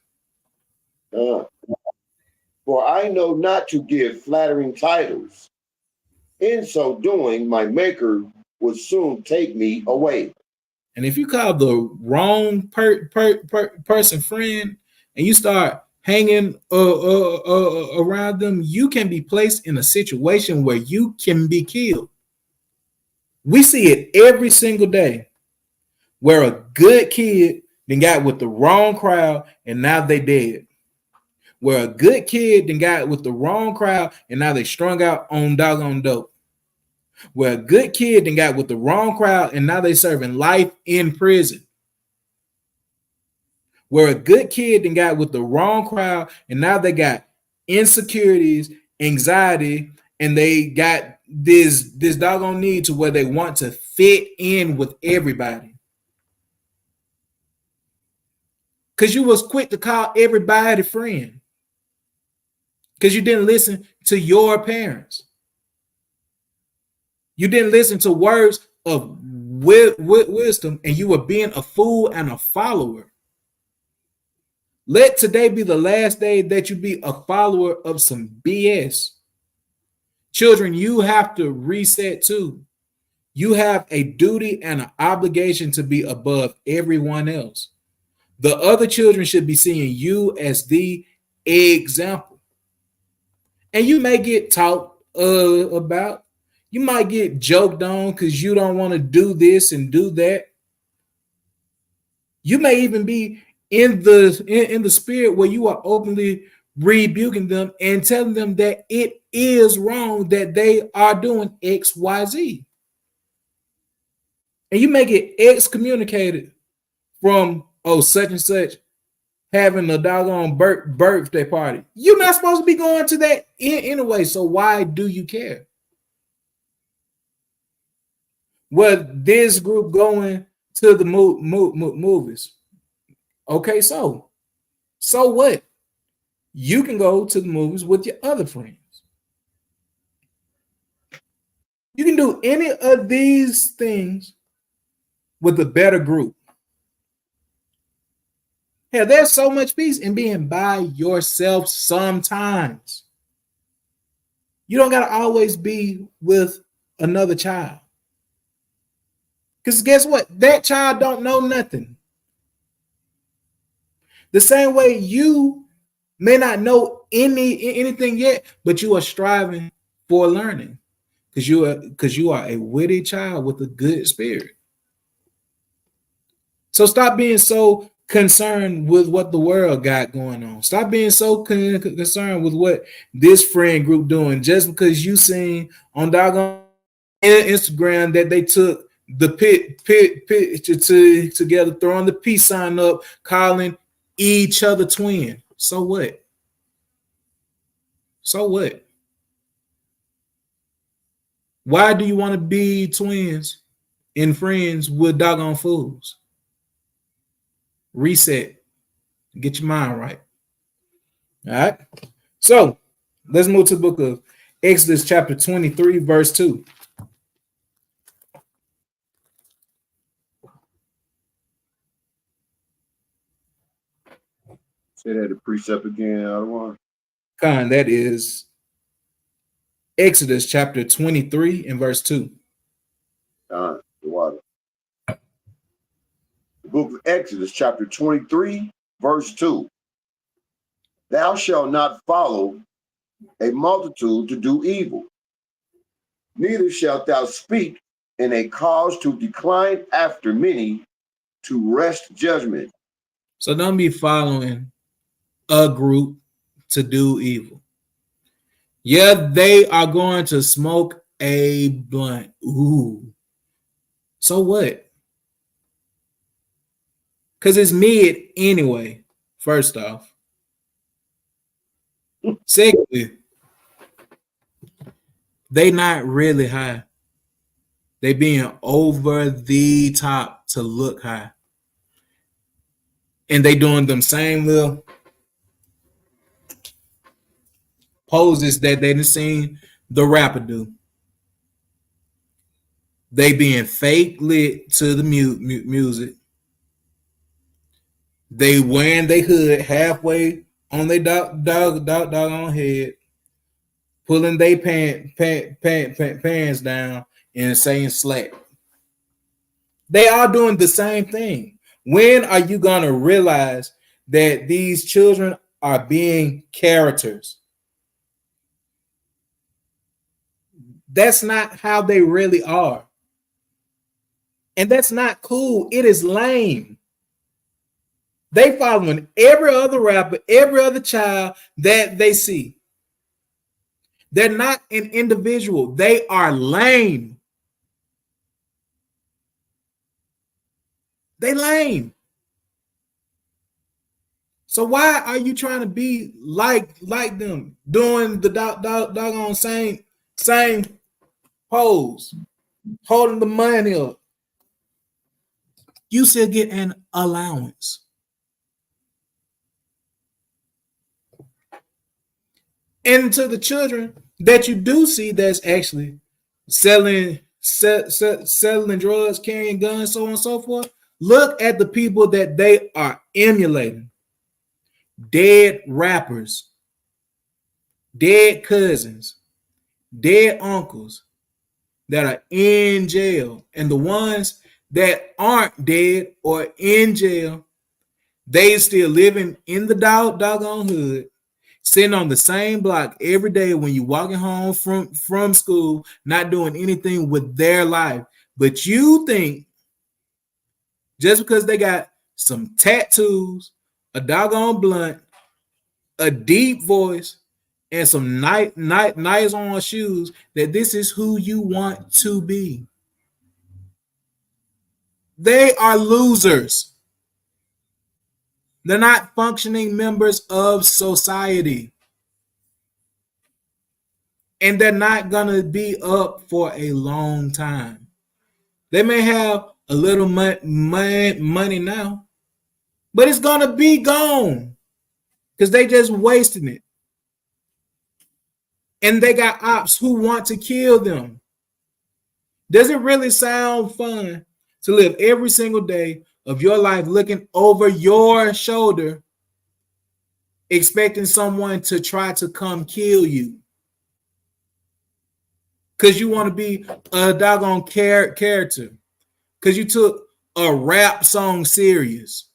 For I know not to give flattering titles. In so doing, my maker would soon take me away. And if you call the wrong person friend and you start hanging around them, you can be placed in a situation where you can be killed. We see it every single day where a good kid then got with the wrong crowd and now they dead. Where a good kid then got with the wrong crowd and now they strung out on doggone dope. Where a good kid then got with the wrong crowd and now they serving life in prison. Where a good kid then got with the wrong crowd and now they got insecurities, anxiety, and they got this doggone need to where they want to fit in with everybody. Because you was quick to call everybody friend. Because you didn't listen to your parents. You didn't listen to words of wisdom, and you were being a fool and a follower. Let today be the last day that you be a follower of some BS. Children, you have to reset too. You have a duty and an obligation to be above everyone else. The other children should be seeing you as the example. And you may get talked about. You might get joked on because you don't want to do this and do that. You may even be in the spirit where you are openly rebuking them and telling them that it is wrong that they are doing X, Y, Z. And you may get excommunicated from, such and such having a doggone birthday party. You're not supposed to be going to that anyway, so why do you care? Well, this group going to the movies. Okay, so what? You can go to the movies with your other friends. You can do any of these things with a better group. Hell, there's so much peace in being by yourself sometimes. You don't got to always be with another child. Because guess what? That child don't know nothing. The same way you may not know anything yet, but you are striving for learning because you are a witty child with a good spirit. So stop being so concerned with what the world got going on. Stop being so concerned with what this friend group doing just because you seen on doggone Instagram that they took the picture together, throwing the peace sign up, calling each other twin. So what? So what? Why do you want to be twins and friends with doggone fools? Reset. Get your mind right. All right. So let's move to the book of Exodus chapter 23, verse 2. Say that the precept again, Adawan. That is Exodus chapter 23 and verse 2. The water. The book of Exodus chapter 23, verse 2. Thou shalt not follow a multitude to do evil, neither shalt thou speak in a cause to decline after many to wrest judgment. So don't be following a group to do evil. Yeah, they are going to smoke a blunt. Ooh. So what? Because it's mid anyway, first off. Secondly, they not really high. They being over the top to look high. And they doing them same little poses that they done seen the rapper do. They being fake lit to the music. They wearing their hood halfway on their dog on head, pulling their pants down and saying slack. They are doing the same thing. When are you going to realize that these children are being characters? That's not how they really are. And that's not cool. It is lame. They following every other rapper, every other child that they see. They're not an individual. They are lame. They lame. So why are you trying to be like them, doing the doggone same pose, holding the money up? You still get an allowance. And to the children that you do see that's actually selling drugs, carrying guns, so on and so forth, look at the people that they are emulating. Dead rappers, dead cousins, dead uncles that are in jail. And the ones that aren't dead or in jail, they still living in the doggone hood, sitting on the same block every day when you're walking home from school, not doing anything with their life. But you think just because they got some tattoos, a doggone blunt, a deep voice, and some nice on shoes, that this is who you want to be. They are losers. They're not functioning members of society. And they're not going to be up for a long time. They may have a little money now, but it's going to be gone because they just wasting it. And they got ops who want to kill them. Does it really sound fun to live every single day of your life looking over your shoulder, expecting someone to try to come kill you? Because you want to be a doggone character. Because you took a rap song serious.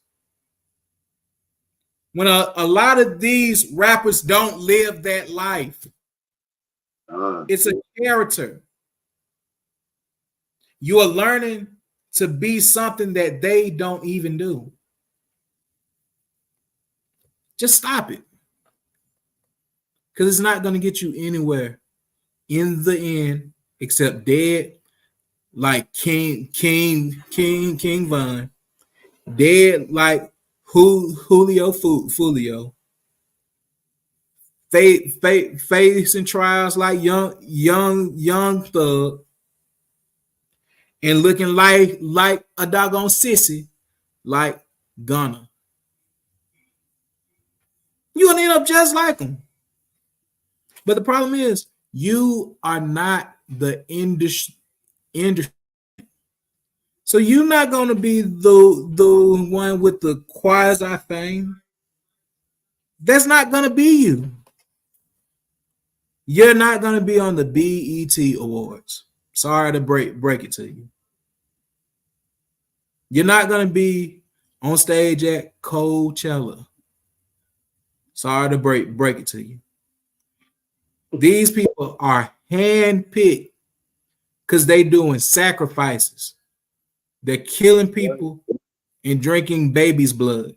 When a lot of these rappers don't live that life. It's a character. You are learning to be something that they don't even do. Just stop it. Because it's not going to get you anywhere in the end except dead like King Von, dead like Julio Fulio, facing trials like young Thug, and looking like a doggone sissy like Gunna. You're gonna end up just like them. But the problem is you are not the industry. So you're not gonna be the one with the quasi fame. That's not gonna be you. You're not gonna be on the BET Awards. Sorry to break it to you. You're not gonna be on stage at Coachella. Sorry to break it to you. These people are handpicked because they doing sacrifices. They're killing people and drinking babies' blood.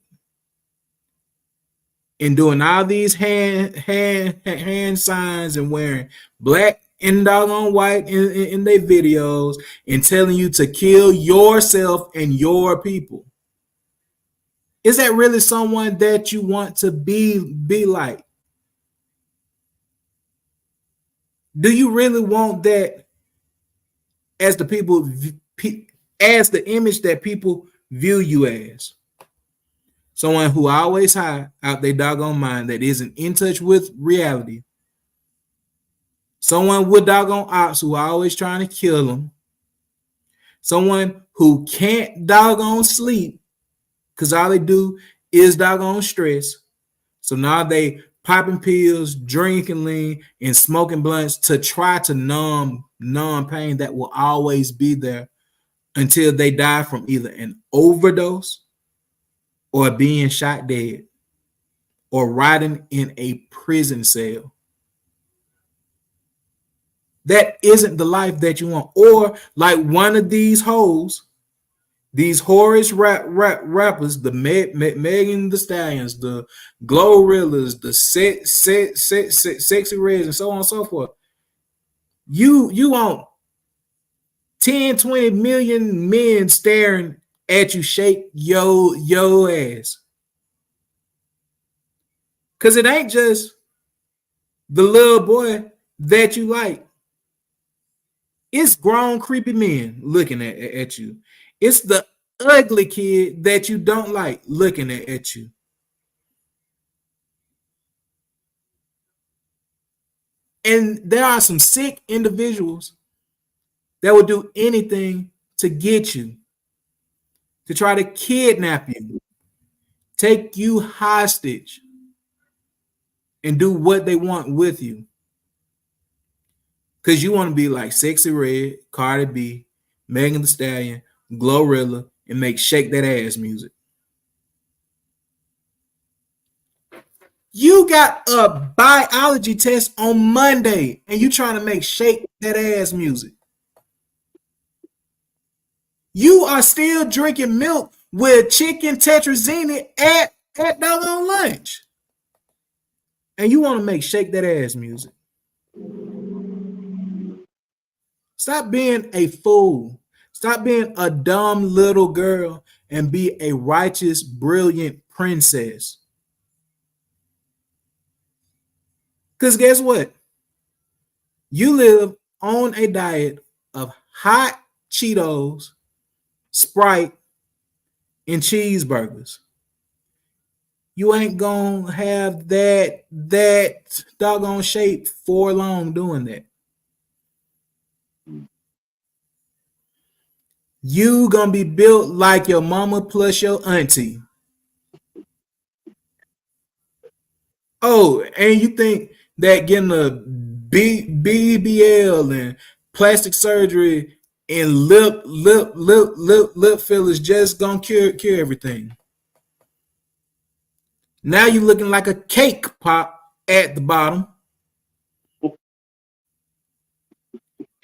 And doing all these hand signs and wearing black and doggone white in their videos and telling you to kill yourself and your people. Is that really someone that you want to be like? Do you really want that as the people, as the image that people view you as? Someone who always high out their doggone mind, that isn't in touch with reality. Someone with doggone ops who are always trying to kill them. Someone who can't doggone sleep because all they do is doggone stress. So now they popping pills, drinking lean, and smoking blunts to try to numb pain that will always be there until they die from either an overdose or being shot dead or rotting in a prison cell. That isn't the life that you want. Or like one of these hoes These whorish rappers, the Megan the Stallions, the Glorrillas, the Sexy Reds, and so on and so forth. You want 10, 20 million men staring at you shake yo ass. Because it ain't just the little boy that you like. It's grown, creepy men looking at you. It's the ugly kid that you don't like looking at you. And there are some sick individuals that will do anything to get you, to try to kidnap you, take you hostage, and do what they want with you. Because you want to be like Sexy Red, Cardi B, Megan Thee Stallion, Glorilla, and make shake that ass music. You got a biology test on Monday, and you trying to make shake that ass music. You are still drinking milk with chicken tetrazzini at doggone lunch. And you want to make shake that ass music. Stop being a fool. Stop being a dumb little girl and be a righteous, brilliant princess. Because guess what? You live on a diet of hot Cheetos, Sprite, and cheeseburgers. You ain't gonna have that doggone shape for long doing that. You gonna be built like your mama plus your auntie. Oh, and you think that getting a BBL and plastic surgery and lip fillers just gonna cure everything. Now you looking like a cake pop at the bottom. And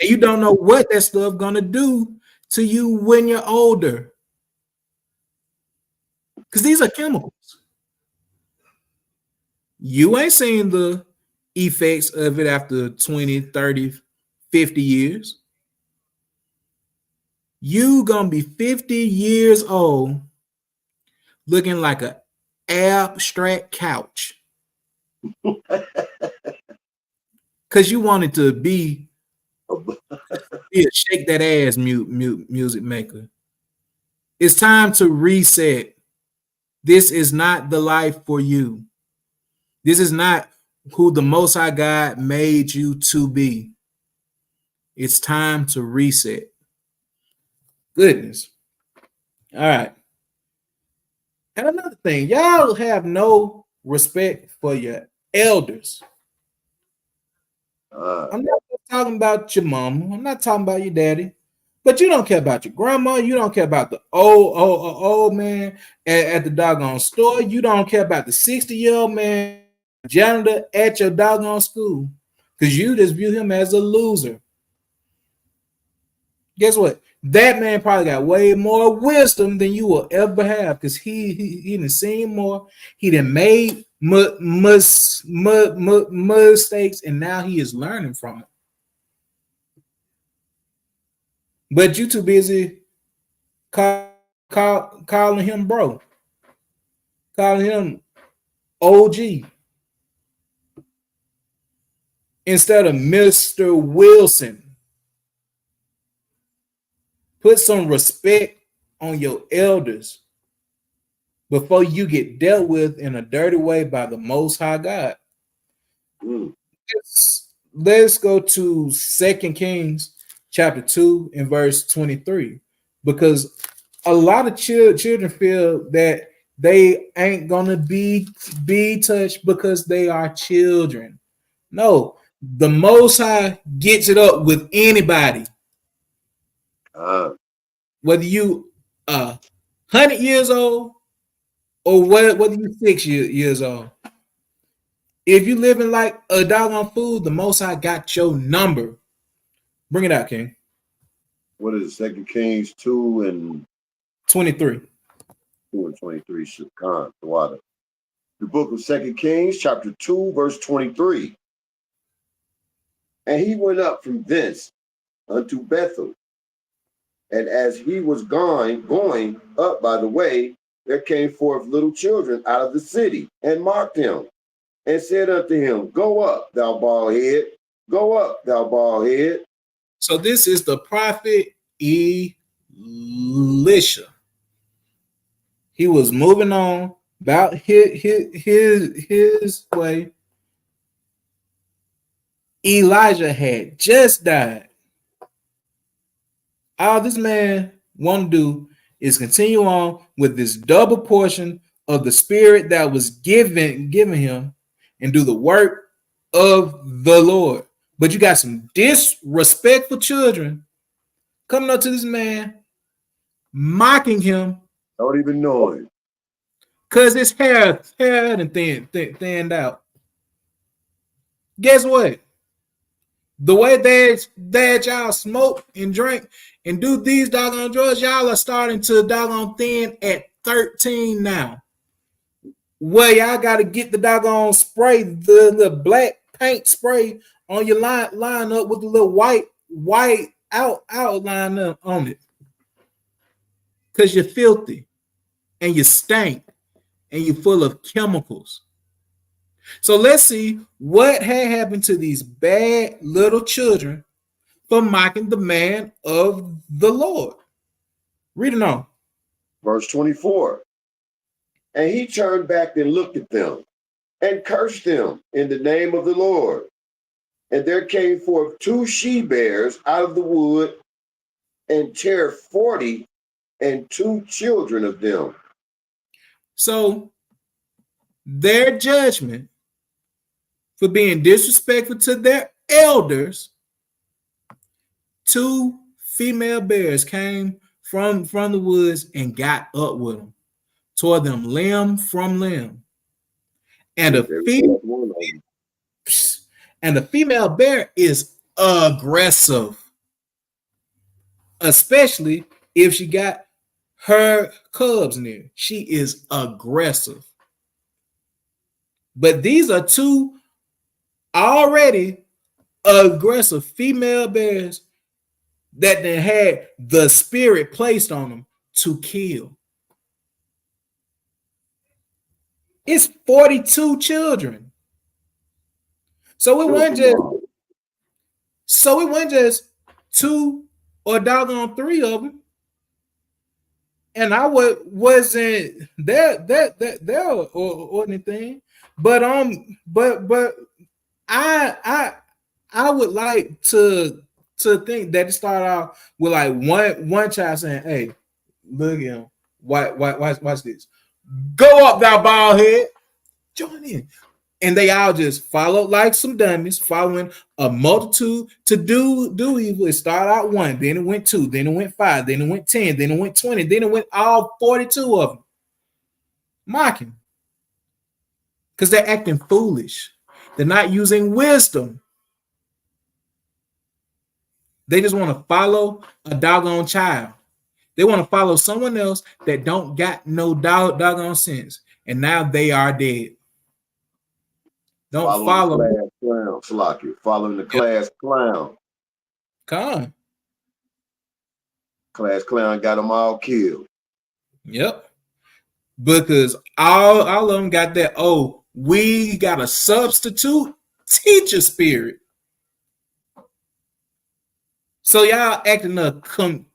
you don't know what that stuff gonna do to you when you're older. Because these are chemicals. You ain't seen the effects of it after 20, 30, 50 years. You gonna be 50 years old looking like an abstract couch. Because you wanted to be a shake that ass music maker. It's time to reset. This is not the life for you. This is not who the Most High God made you to be. It's time to reset. Goodness. All right. And another thing, y'all have no respect for your elders. I'm not talking about your mama. I'm not talking about your daddy. But you don't care about your grandma. You don't care about the old man at the doggone store. You don't care about the 60-year-old man janitor at your doggone school. Because you just view him as a loser. Guess what? That man probably got way more wisdom than you will ever have because he done seen more. He done made mistakes, and now he is learning from it. But you too busy calling him bro, calling him OG instead of Mr. Wilson. Put some respect on your elders before you get dealt with in a dirty way by the Most High God. Let's go to 2 Kings chapter 2 and verse 23, because a lot of children feel that they ain't gonna be touched because they are children. No, the Most High gets it up with anybody. Whether you 100 years old or whether you 6 years old. If you living like a doggone fool, the Most High got your number. Bring it out, King. What is it, 2 Kings 2 and 23. 2 and 23. Shukran, the water. The book of 2 Kings, chapter 2, verse 23. And he went up from thence unto Bethel. And as he was going up by the way, there came forth little children out of the city, and mocked him, and said unto him, Go up, thou bald head, go up, thou bald head. So this is the prophet Elisha. He was moving on about his way. Elijah had just died. All this man want to do is continue on with this double portion of the spirit that was given him and do the work of the Lord. But you got some disrespectful children coming up to this man, mocking him Don't even know him. because his hair and thinned out. Guess what? The way that y'all smoke and drink and do these doggone drugs, y'all are starting to doggone thin at 13 now. Well, y'all got to get the doggone spray, the black paint spray on your line up with the little white outline on it. Because you're filthy and you stink and you're full of chemicals. So let's see what had happened to these bad little children for mocking the man of the Lord. Read it on. Verse 24. And he turned back and looked at them and cursed them in the name of the Lord. And there came forth 2 she-bears out of the wood and tear 40 and 2 children of them. So their judgment for being disrespectful to their elders, 2 female bears came from the woods and got up with them, tore them limb from limb. And a female bear is aggressive, especially if she got her cubs near. She is aggressive. But these are 2 already aggressive female bears that then had the spirit placed on them to kill. It's 42 children. So it wasn't just 2 or doggone 3 of them. And I wasn't there or anything. But I would like to think that it started out with like one child saying, "Hey, look at him. Watch this. Go up, thou bald head. Join in." And they all just followed like some dummies, following a multitude to do evil. It started out 1, then it went 2, then it went 5, then it went 10, then it went 20, then it went all 42 of them. Mocking. Because they're acting foolish. They're not using wisdom. They just want to follow a doggone child. They want to follow someone else that don't got no doggone sense. And now they are dead. Don't follow. The class clown, Salaki. Following the class clown. Come on. Class clown got them all killed. Yep. Because all of them got that, oh, we got a substitute teacher spirit. So y'all acting a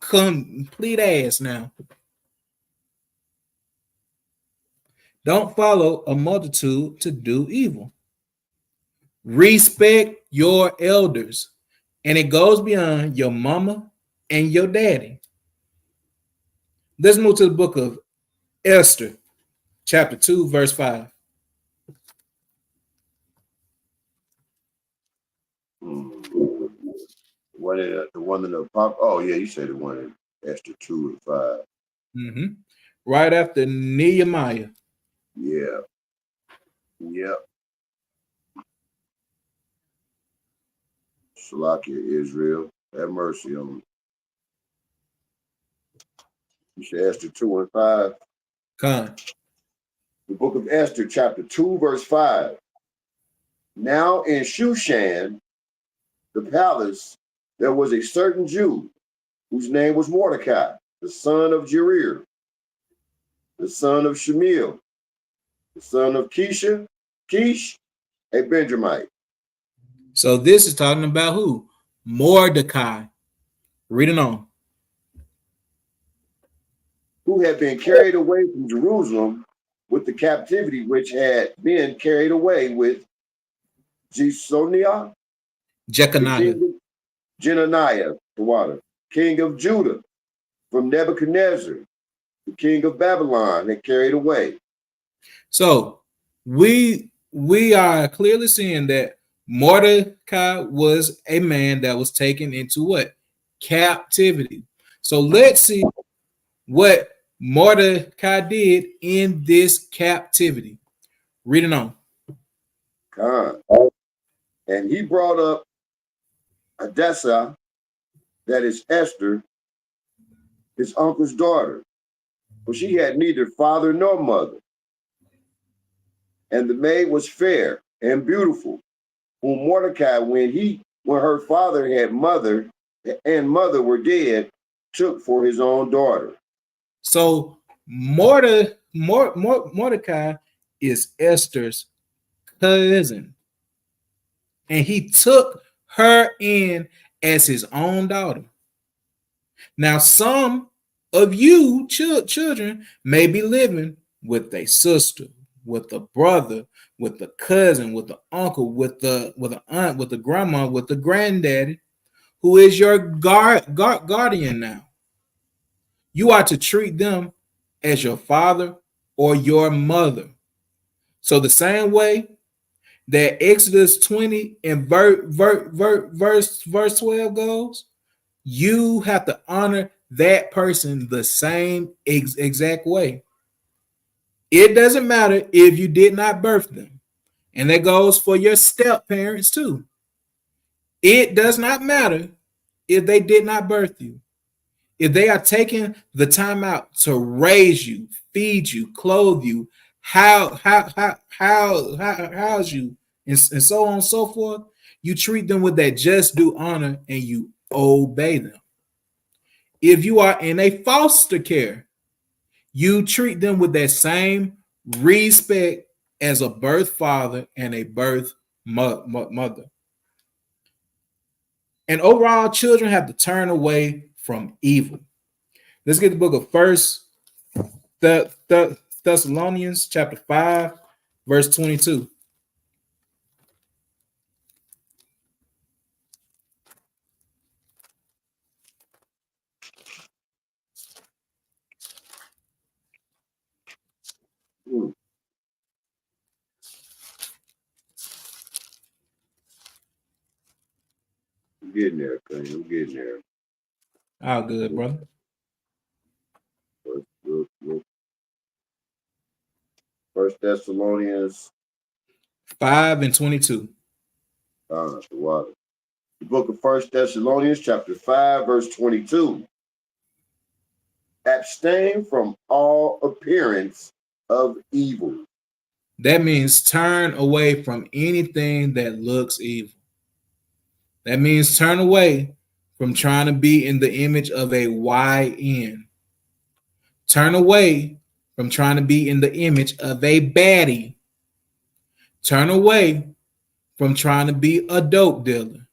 complete ass now. Don't follow a multitude to do evil. Respect your elders. And it goes beyond your mama and your daddy. Let's move to the book of Esther, chapter 2, verse 5. What is the one in the pop? Oh, yeah, you said the one in Esther 2 and 5. Mm-hmm. Right after Nehemiah. Yeah. Yep. Salakia, Israel, have mercy on me. You should Esther 2 and 5. Con. The book of Esther, chapter 2, verse 5. Now in Shushan, the palace, there was a certain Jew whose name was Mordecai, the son of Jair, the son of Shemiel, the son of Kish, a Benjamite. So this is talking about who? Mordecai. Reading on. Who had been carried away from Jerusalem with the captivity which had been carried away with Jeconiah, the Jeconiah. king of Jenaniah, the water, king of Judah, from Nebuchadnezzar, the king of Babylon, had carried away. So we are clearly seeing that Mordecai was a man that was taken into what? Captivity. So let's see what Mordecai did in this captivity. Reading on. And he brought up Hadassah, that is Esther, his uncle's daughter, for she had neither father nor mother. And the maid was fair and beautiful, whom Mordecai, when her father had mother and mother were dead, took for his own daughter. So Mordecai is Esther's cousin, and he took her in as his own daughter. Now, some of you children may be living with a sister, with a brother, with a cousin, with an uncle, with an aunt, with a grandma, with a granddaddy, who is your guardian now. You are to treat them as your father or your mother. So the same way that Exodus 20 and verse 12 goes, you have to honor that person the same exact way. It doesn't matter if you did not birth them. And that goes for your step parents too. It does not matter if they did not birth you. If they are taking the time out to raise you, feed you, clothe you, house you, and so on and so forth, you treat them with that just due honor and you obey them. If you are in a foster care, you treat them with that same respect as a birth father and a birth mother. And overall, children have to turn away from evil. Let's get the book of First Thessalonians chapter 5, verse 22. I'm getting there, Cunny. I'm getting there. All good, brother. First Thessalonians 5 and 22. the water. The book of First Thessalonians, chapter 5, verse 22. Abstain from all appearance of evil. That means turn away from anything that looks evil. That means turn away from trying to be in the image of a YN. Turn away from trying to be in the image of a baddie. Turn away from trying to be a dope dealer.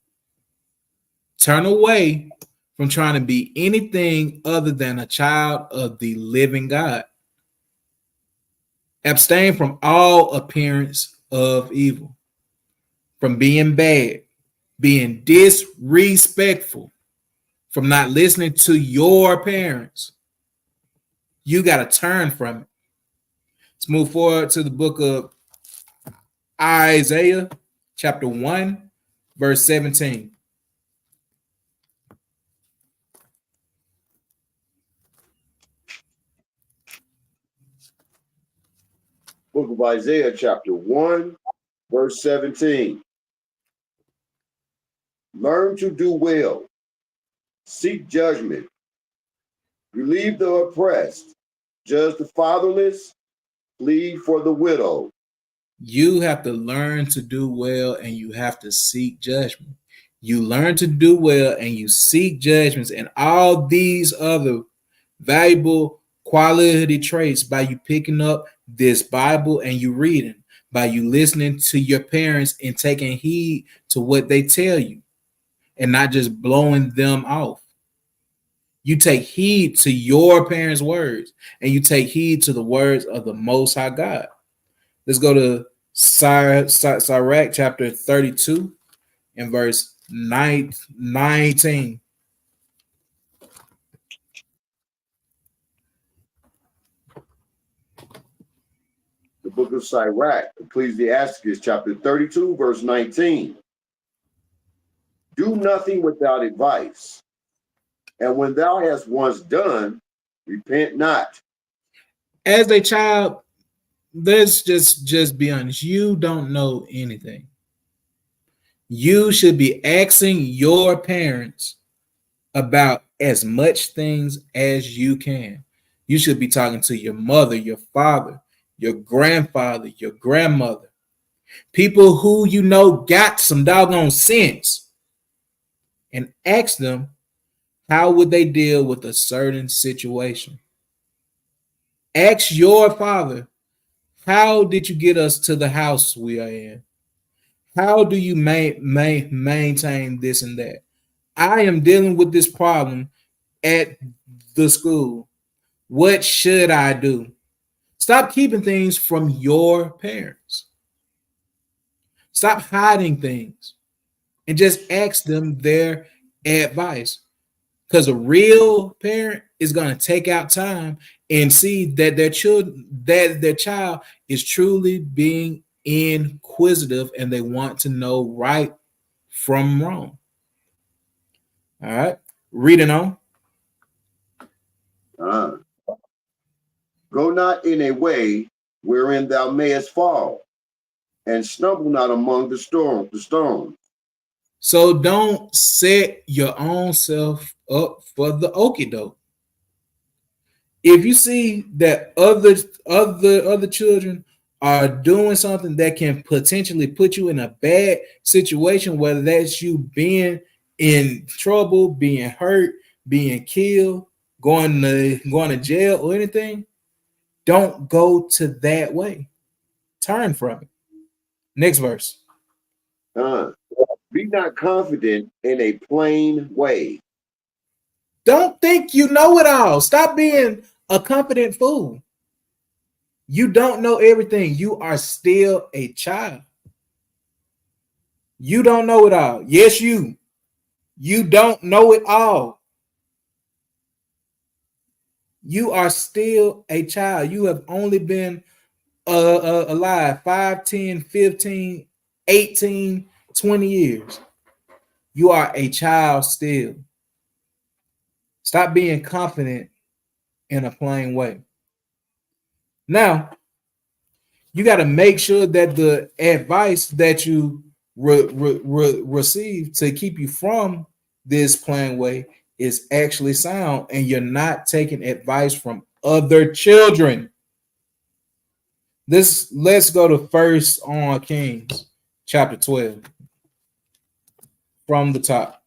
Turn away from trying to be anything other than a child of the living God. Abstain from all appearance of evil, from being bad, being disrespectful, from not listening to your parents. You got to turn from it. Let's move forward to the book of Isaiah, chapter 1, verse 17. Book of Isaiah, chapter 1, verse 17. Learn to do well, seek judgment, relieve the oppressed, judge the fatherless, plead for the widow. You have to learn to do well and you have to seek judgment. You learn to do well and you seek judgments and all these other valuable quality traits by you picking up this Bible and you reading, by you listening to your parents and taking heed to what they tell you and not just blowing them off. You take heed to your parents' words and you take heed to the words of the Most High God. Let's go to Sirach chapter 32 and verse 19. The book of Sirach, Ecclesiasticus chapter 32, verse 19. Do nothing without advice. And when thou hast once done, repent not. As a child, let's just be honest. You don't know anything. You should be asking your parents about as much things as you can. You should be talking to your mother, your father, your grandfather, your grandmother, people who you know got some doggone sense, and ask them how would they deal with a certain situation. Ask your father, how did you get us to the house we are in? How do you maintain this and that? I am dealing with this problem at the school. What should I do? Stop keeping things from your parents. Stop hiding things and just ask them their advice. Because a real parent is going to take out time and see that their child is truly being inquisitive and they want to know right from wrong. All right, reading on. Go not in a way wherein thou mayest fall, and stumble not among the stones. So don't set your own self up for the okie doke. If you see that other children are doing something that can potentially put you in a bad situation, whether that's you being in trouble, being hurt, being killed, going to jail or anything, don't go to that way. Turn from it. Next verse. Be not confident in a plain way. Don't think you know it all. Stop being a confident fool. You don't know everything. You are still a child. You don't know it all. Yes, you. You don't know it all. You are still a child. You have only been alive 5, 10, 15, 18, 20 years. You are a child still. Stop being confident in a plain way. Now, you got to make sure that the advice that you receive to keep you from this plain way is actually sound, and you're not taking advice from other children. Let's go to First on Kings chapter 12 from the top.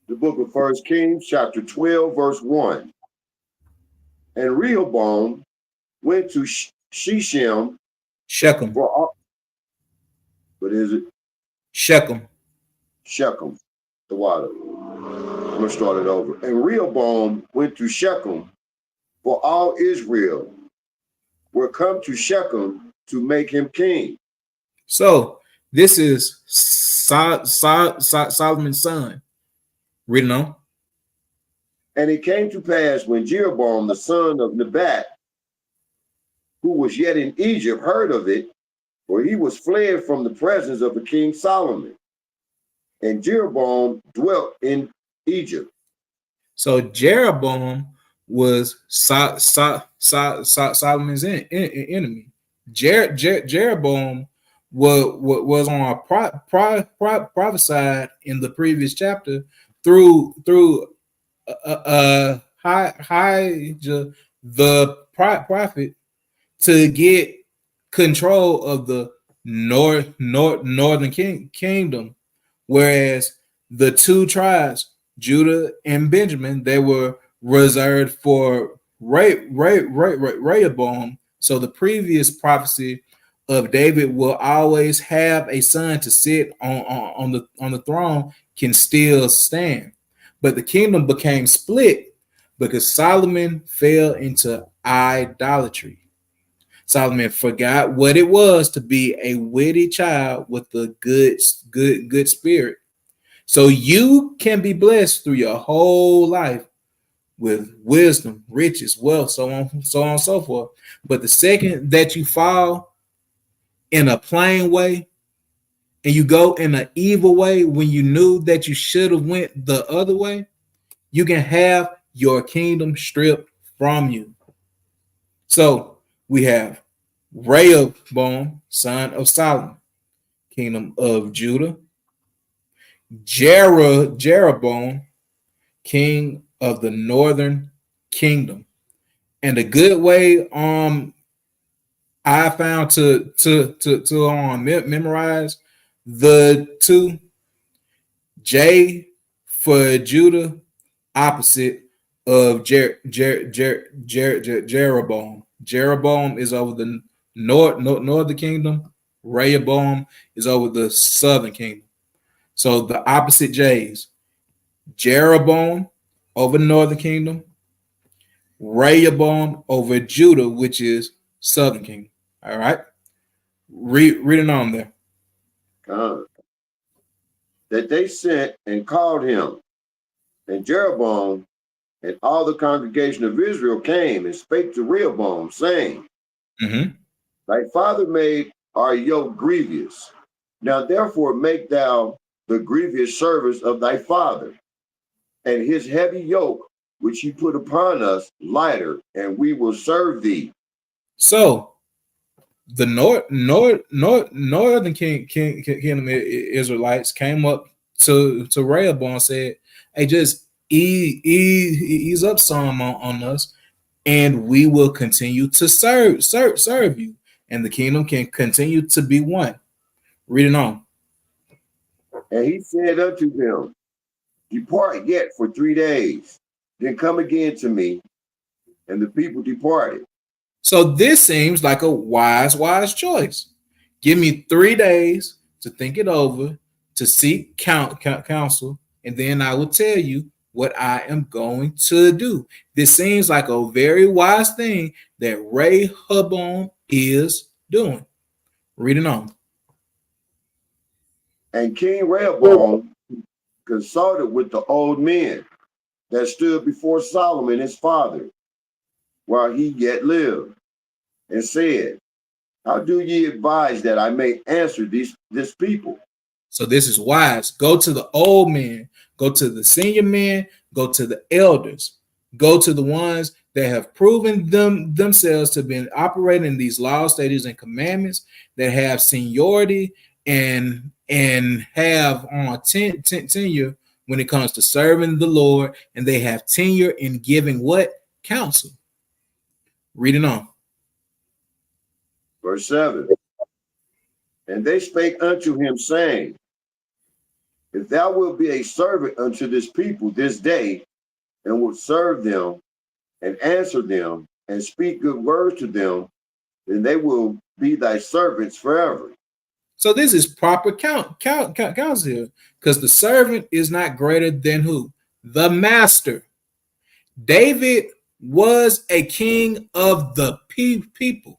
The book of 1 Kings, chapter 12, verse 1. And Rehoboam went to Shechem. Shechem. What is it? Shechem. Shechem. The water. I'm going to start it over. And Rehoboam went to Shechem, for all Israel were come to Shechem to make him king. So this is Solomon's son. Reading on. And it came to pass when Jeroboam, the son of Nebat, who was yet in Egypt, heard of it, for he was fled from the presence of the king Solomon. And Jeroboam dwelt in Egypt. So Jeroboam was Solomon's enemy. Jeroboam what was on our prophesied in the previous chapter through high the prophet to get control of the northern kingdom, whereas the two tribes, Judah and Benjamin, they were reserved for Rehoboam. So the previous prophecy of David will always have a son to sit on the throne can still stand. But the kingdom became split because Solomon fell into idolatry. Solomon forgot what it was to be a witty child with a good spirit. So you can be blessed through your whole life with wisdom, riches, wealth, so on and so forth. But the second that you fall in a plain way and you go in an evil way when you knew that you should have went the other way, you can have your kingdom stripped from you. So we have Rehoboam, son of Solomon, kingdom of Judah. Jeroboam, king of the northern kingdom. And a good way I found to memorize the two, J for Judah, opposite of Jeroboam. Jeroboam is over the northern kingdom. Rehoboam is over the southern kingdom. So the opposite J's. Jeroboam over the northern kingdom. Rehoboam over Judah, which is southern kingdom. All right. Read it on there. That they sent and called him. And Jeroboam and all the congregation of Israel came and spake to Rehoboam, saying, Thy father made our yoke grievous. Now therefore make thou the grievous service of thy father, and his heavy yoke which he put upon us lighter, and we will serve thee. So the northern kingdom Israelites came up to Rehoboam and said, "Hey, just ease up some on us, and we will continue to serve you, and the kingdom can continue to be one." Read it on. And he said unto them, Depart yet for 3 days, then come again to me. And the people departed. So this seems like a wise choice. Give me 3 days to think it over, to seek counsel, and then I will tell you what I am going to do. This seems like a very wise thing that Rehoboam is doing. Read it on. And King Rehoboam consulted with the old men that stood before Solomon his father, while he yet lived, and said, How do ye advise that I may answer this people? So this is wise. Go to the old men, go to the senior men, go to the elders, go to the ones that have proven themselves to be operating in these laws, statutes, and commandments, that have seniority and have on tenure when it comes to serving the Lord, and they have tenure in giving what? Counsel. Read it on. Verse 7. And they spake unto him, saying, If thou wilt be a servant unto this people this day, and wilt serve them, and answer them, and speak good words to them, then they will be thy servants forever. So this is proper counsel here, because the servant is not greater than who? The master. David was a king of the people.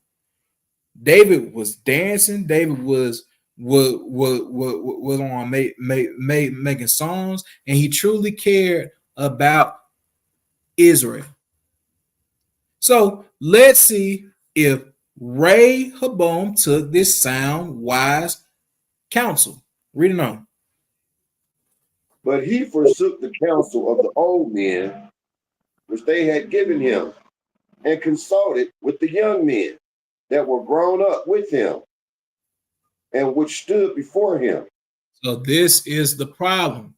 David was dancing. David was on making songs, and he truly cared about Israel. So let's see if Rehoboam took this sound, wise counsel. Read it on. But he forsook the counsel of the old men, which they had given him, and consulted with the young men that were grown up with him, and which stood before him. So this is the problem.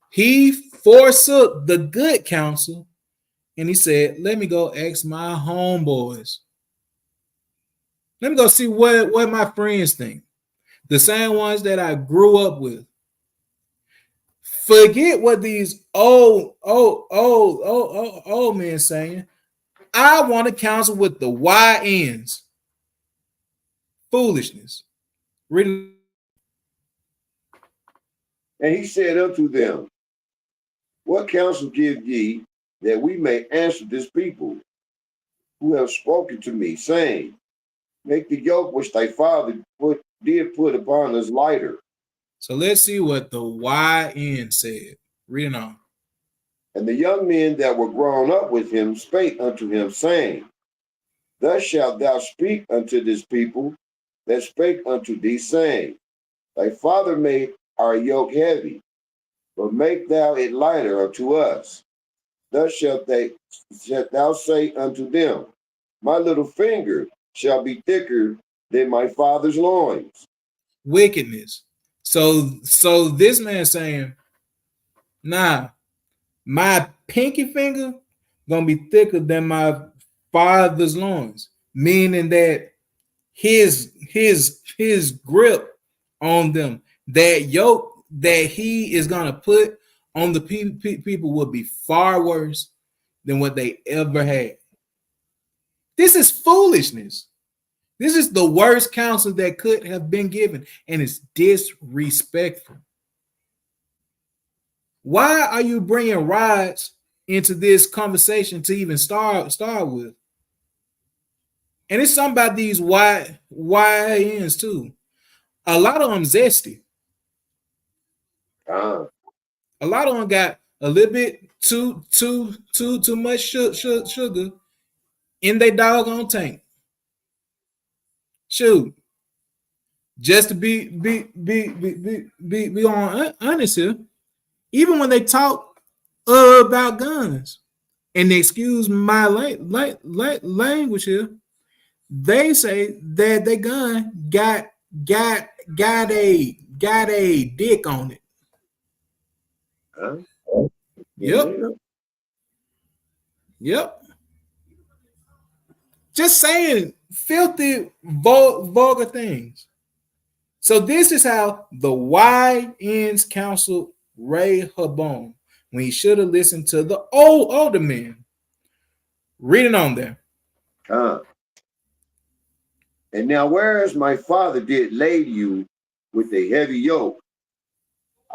He forsook the good counsel and he said, let me go ask my homeboys. Let me go see what my friends think. The same ones that I grew up with. Forget what these old men saying. I want to counsel with the YNs. Foolishness. Read. And he said unto them, what counsel give ye that we may answer this people who have spoken to me, saying, make the yoke which thy father did put upon us lighter. So let's see what the YN said. Reading on. And the young men that were grown up with him spake unto him, saying, thus shalt thou speak unto this people that spake unto thee, saying, thy father made our yoke heavy, but make thou it lighter unto us. Thus shalt thou say unto them, my little finger shall be thicker than my father's loins. Wickedness. So this man saying, nah, my pinky finger gonna be thicker than my father's loins, meaning that his grip on them, that yoke that he is gonna put on the people will be far worse than what they ever had. This is foolishness. This is the worst counsel that could have been given, and it's disrespectful. Why are you bringing rides into this conversation to even start with? And it's something about these YNs too. A lot of them zesty. A lot of them got a little bit too much sugar in their doggone tank. Shoot, just to be honest here, even when they talk about guns, and excuse my language here, they say that their gun got a dick on it. Yep. Just saying filthy, vulgar things. So this is how the YNs counseled Rehoboam when he should have listened to the older men. Reading on there. And now, whereas my father did lay you with a heavy yoke,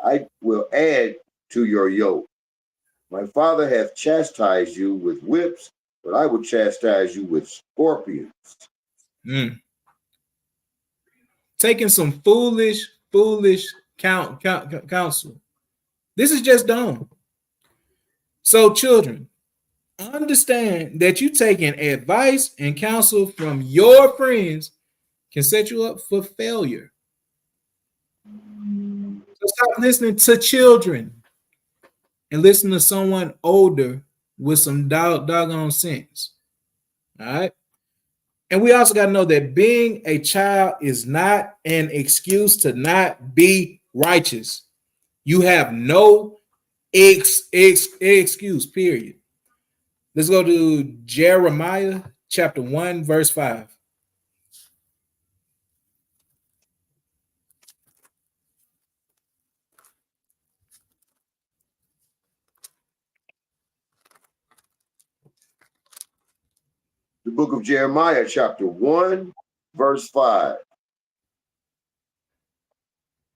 I will add to your yoke. My father hath chastised you with whips, but I will chastise you with scorpions. Taking some foolish counsel. This is just dumb. So, children, understand that you taking advice and counsel from your friends can set you up for failure. So stop listening to children and listen to someone older with some doggone sense. All right. And we also got to know that being a child is not an excuse to not be righteous. You have no excuse, period. Let's go to Jeremiah chapter 1, verse 5. The book of Jeremiah, chapter 1, verse 5.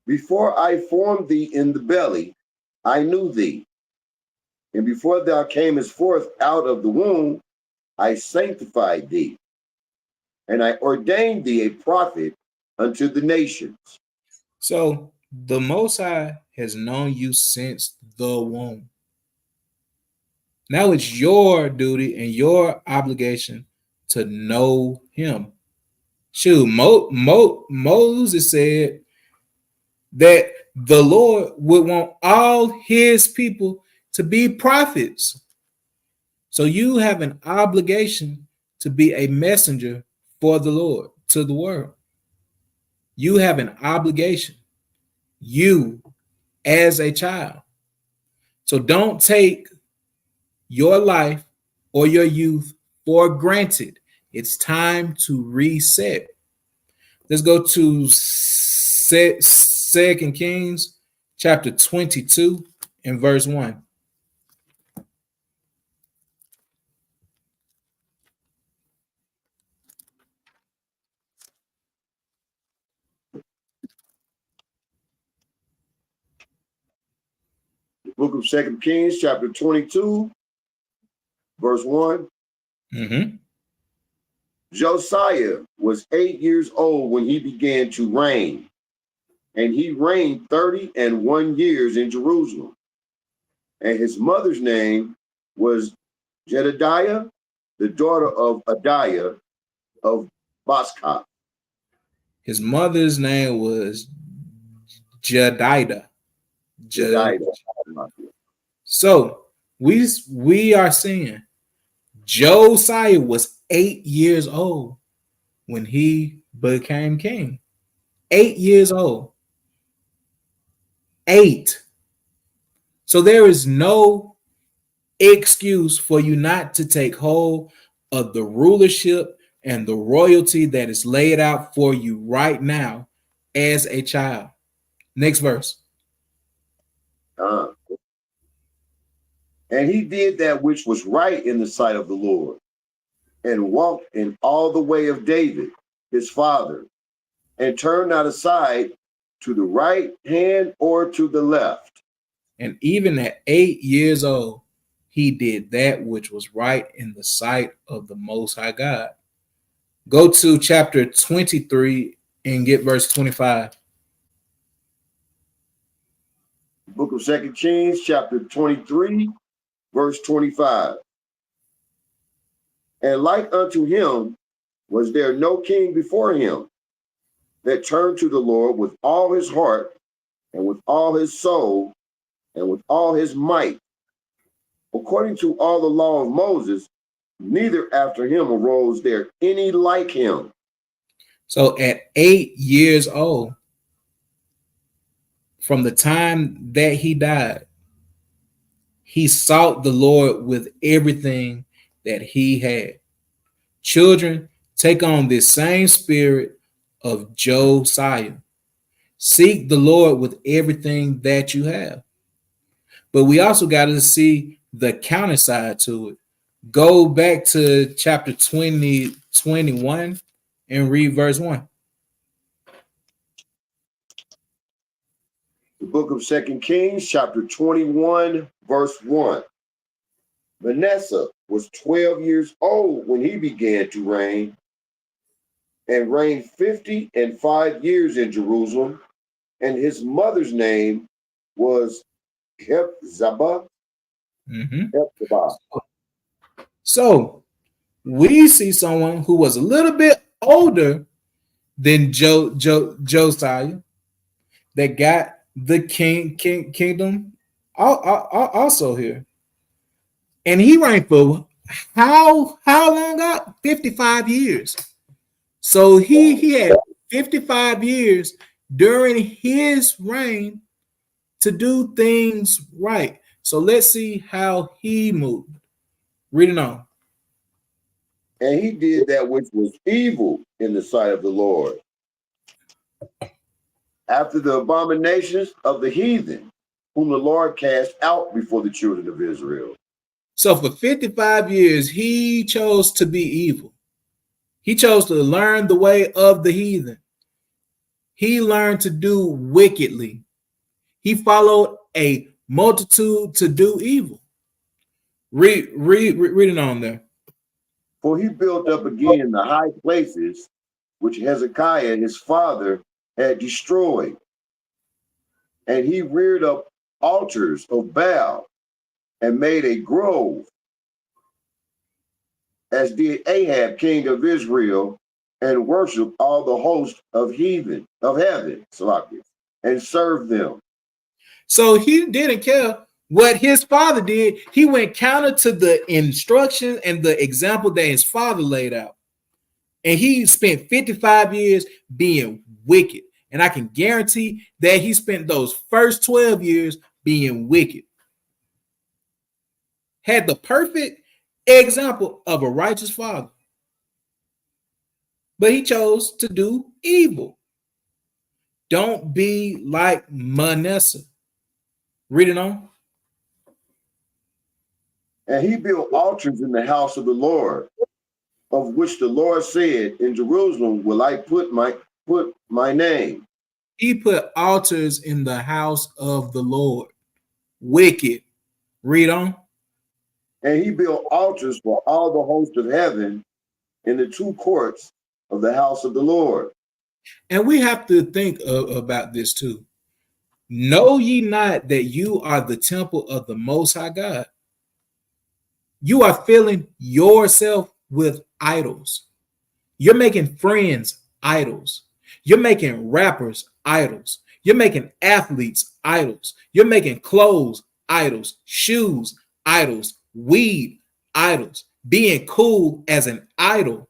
Before I formed thee in the belly, I knew thee. And before thou camest forth out of the womb, I sanctified thee. And I ordained thee a prophet unto the nations. So the Most High has known you since the womb. Now it's your duty and your obligation to know him. Shoot, Moses said that the Lord would want all his people to be prophets. So you have an obligation to be a messenger for the Lord to the world. You have an obligation, you as a child. So don't take your life or your youth for granted. It's time to reset. Let's go to 2 Kings chapter 22 and verse 1. The book of 2 Kings, chapter 22, verse 1. Mm-hmm. Josiah was 8 years old when he began to reign, and he reigned 31 years in Jerusalem. And his mother's name was Jedediah, the daughter of Adiah of Boskop. His mother's name was Jedidah. Jedediah. So we are seeing Josiah was 8 years old when he became king. 8 years old. 8. So there is no excuse for you not to take hold of the rulership and the royalty that is laid out for you right now as a child. Next verse. And he did that which was right in the sight of the Lord, and walked in all the way of David, his father, and turned not aside to the right hand or to the left. And even at 8 years old, he did that which was right in the sight of the Most High God. Go to chapter 23 and get verse 25. Book of 2 Kings, chapter 23, verse 25. And like unto him was there no king before him that turned to the Lord with all his heart and with all his soul and with all his might, according to all the law of Moses, neither after him arose there any like him. So at 8 years old, from the time that he died, he sought the Lord with everything that he had. Children, take on this same spirit of Josiah. Seek the Lord with everything that you have. But we also got to see the counter side to it. Go back to chapter 21 and read verse 1. The book of 2 Kings, chapter 21, verse 1. Manasseh was 12 years old when he began to reign, and reigned 55 years in Jerusalem, and his mother's name was Hephzibah. Hephzibah. So we see someone who was a little bit older than Josiah that got the kingdom also here. And he reigned for how long up? 55 years. So he had 55 years during his reign to do things right. So let's see how he moved. Read it on. And he did that which was evil in the sight of the Lord, after the abominations of the heathen, whom the Lord cast out before the children of Israel. So for 55 years, he chose to be evil. He chose to learn the way of the heathen. He learned to do wickedly. He followed a multitude to do evil. Read it on there. For he built up again the high places which Hezekiah his father had destroyed. And he reared up altars of Baal and made a grove, as did Ahab king of Israel, and worshiped all the host of heaven, and served them. So he didn't care what his father did. He went counter to the instruction and the example that his father laid out. And he spent 55 years being wicked. And I can guarantee that he spent those first 12 years being wicked. Had the perfect example of a righteous father. But he chose to do evil. Don't be like Manasseh. Read it on. And he built altars in the house of the Lord, of which the Lord said, in Jerusalem will I put my name. He put altars in the house of the Lord. Wicked. Read on. And he built altars for all the host of heaven in the two courts of the house of the Lord. And we have to think about this too. Know ye not that you are the temple of the Most High God? You are filling yourself with idols. You're making friends idols. You're making rappers idols. You're making athletes idols. You're making clothes idols, shoes idols, weed idols, being cool as an idol.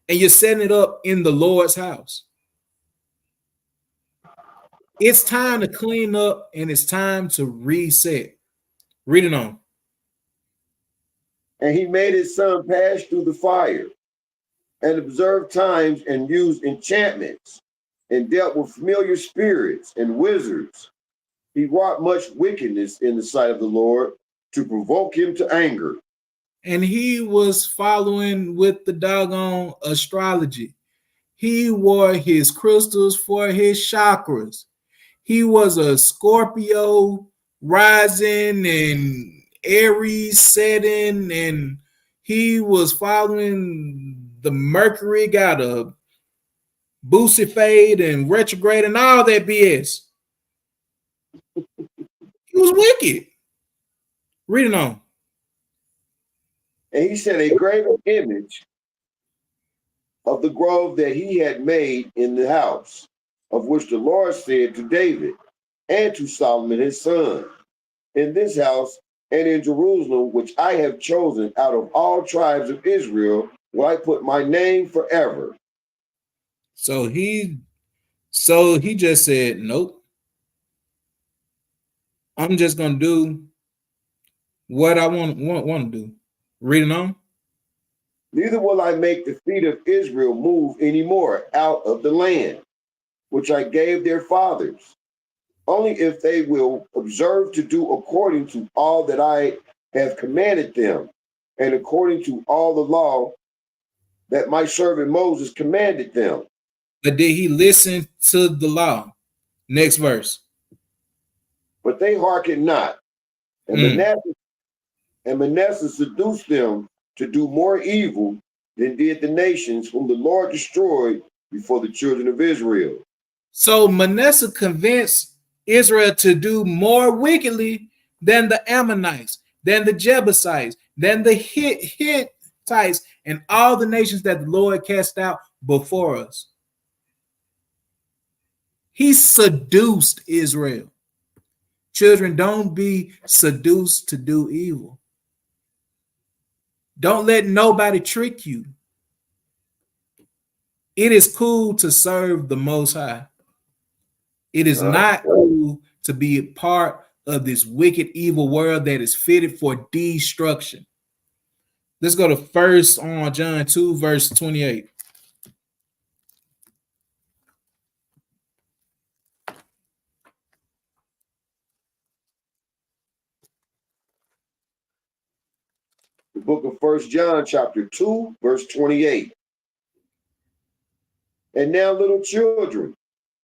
And you're setting it up in the Lord's house. It's time to clean up and it's time to reset. Read it on. And he made his son pass through the fire and observed times and used enchantments and dealt with familiar spirits and wizards. He wrought much wickedness in the sight of the Lord to provoke him to anger. And he was following with the doggone astrology. He wore his crystals for his chakras. He was a Scorpio rising and Aries setting, and he was following the Mercury, got a Bucifade and retrograde and all that BS. He was wicked. Read it on. And he set a graven image of the grove that he had made in the house, of which the Lord said to David and to Solomon his son, in this house and in Jerusalem, which I have chosen out of all tribes of Israel, will I put my name forever. So he just said, nope. I'm just gonna do what I want to do. Read it on. Neither will I make the feet of Israel move any more out of the land, which I gave their fathers, only if they will observe to do according to all that I have commanded them, and according to all the law that my servant Moses commanded them. But did he listen to the law? Next verse. But they hearkened not, and Manasseh seduced them to do more evil than did the nations whom the Lord destroyed before the children of Israel. So Manasseh convinced Israel to do more wickedly than the Ammonites, than the Jebusites, than the Hittites, and all the nations that the Lord cast out before us. He seduced Israel. Children, don't be seduced to do evil. Don't let nobody trick you. It is cool to serve the Most High. It is not cool to be a part of this wicked, evil world that is fitted for destruction. Let's go to 1 John 2, verse 28. The book of 1 John, chapter 2, verse 28. And now, little children,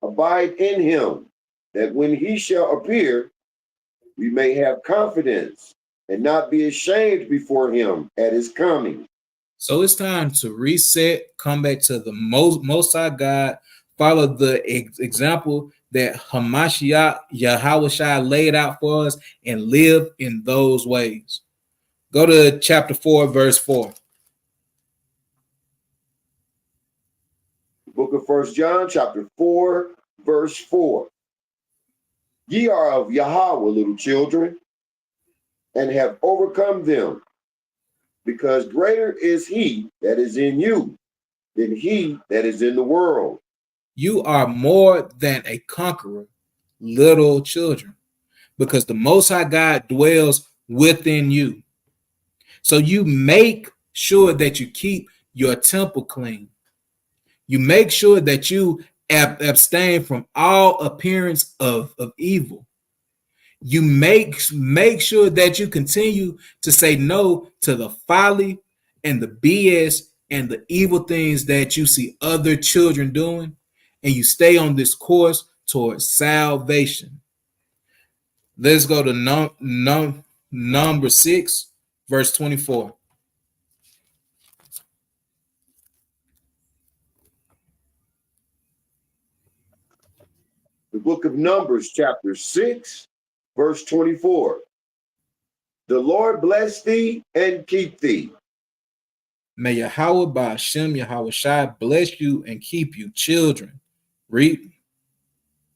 abide in him, that when he shall appear, we may have confidence and not be ashamed before him at his coming. So it's time to reset, come back to the most High God, follow the example that Hamashiach, Yahawashi laid out for us, and live in those ways. Go to chapter 4, verse 4. Book of 1 John, chapter 4, verse 4. Ye are of Yahweh, little children, and have overcome them, because greater is he that is in you than he that is in the world. You are more than a conqueror, little children, because the Most High God dwells within you. So you make sure that you keep your temple clean. You make sure that you abstain from all appearance of evil. You make sure that you continue to say no to the folly and the BS and the evil things that you see other children doing, and you stay on this course towards salvation. Let's go to number 6, verse 24. The book of Numbers, chapter 6, verse 24. The Lord bless thee and keep thee. May Yahweh Bahasham Yahawashi bless you and keep you, children. Read.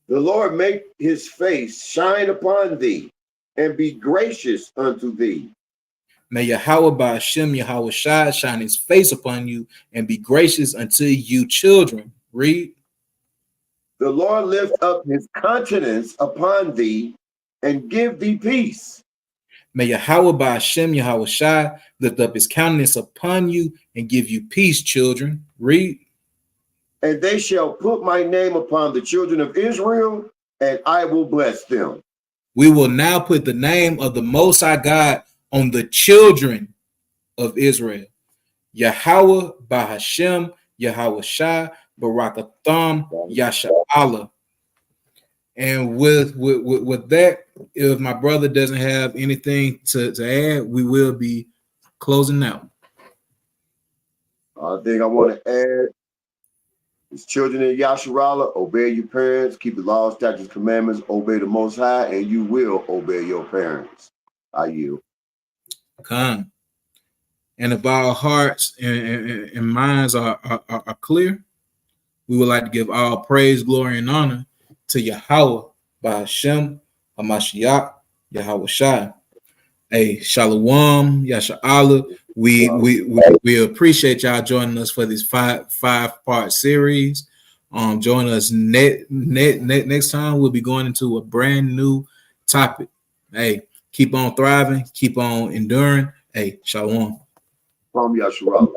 The Lord make his face shine upon thee and be gracious unto thee. May Yahweh Bahasham Yahawashi shine his face upon you and be gracious unto you, children. Read. The Lord lift up his countenance upon thee and give thee peace. May Yahweh Bahasham Yahawashi lift up his countenance upon you and give you peace, children. Read. And they shall put my name upon the children of Israel, and I will bless them. We will now put the name of the Most High God on the children of Israel. Yahweh Bahasham Yahawashi Barakatham Yasha Allah. And with that, if my brother doesn't have anything to add, we will be closing out. I think I want to add, as children of Yasharala, obey your parents, keep the law, statutes, commandments, obey the Most High, and you will obey your parents. I yield. Come. And if our hearts and minds are clear, we would like to give all praise, glory, and honor to Yahweh Bahasham Hamashiach Yahawashi. Hey, Shalom, Yasha Allah. We appreciate y'all joining us for this five-part series. Join us next time. We'll be going into a brand new topic. Hey, keep on thriving, keep on enduring. Hey, Shalom. From Yasharala.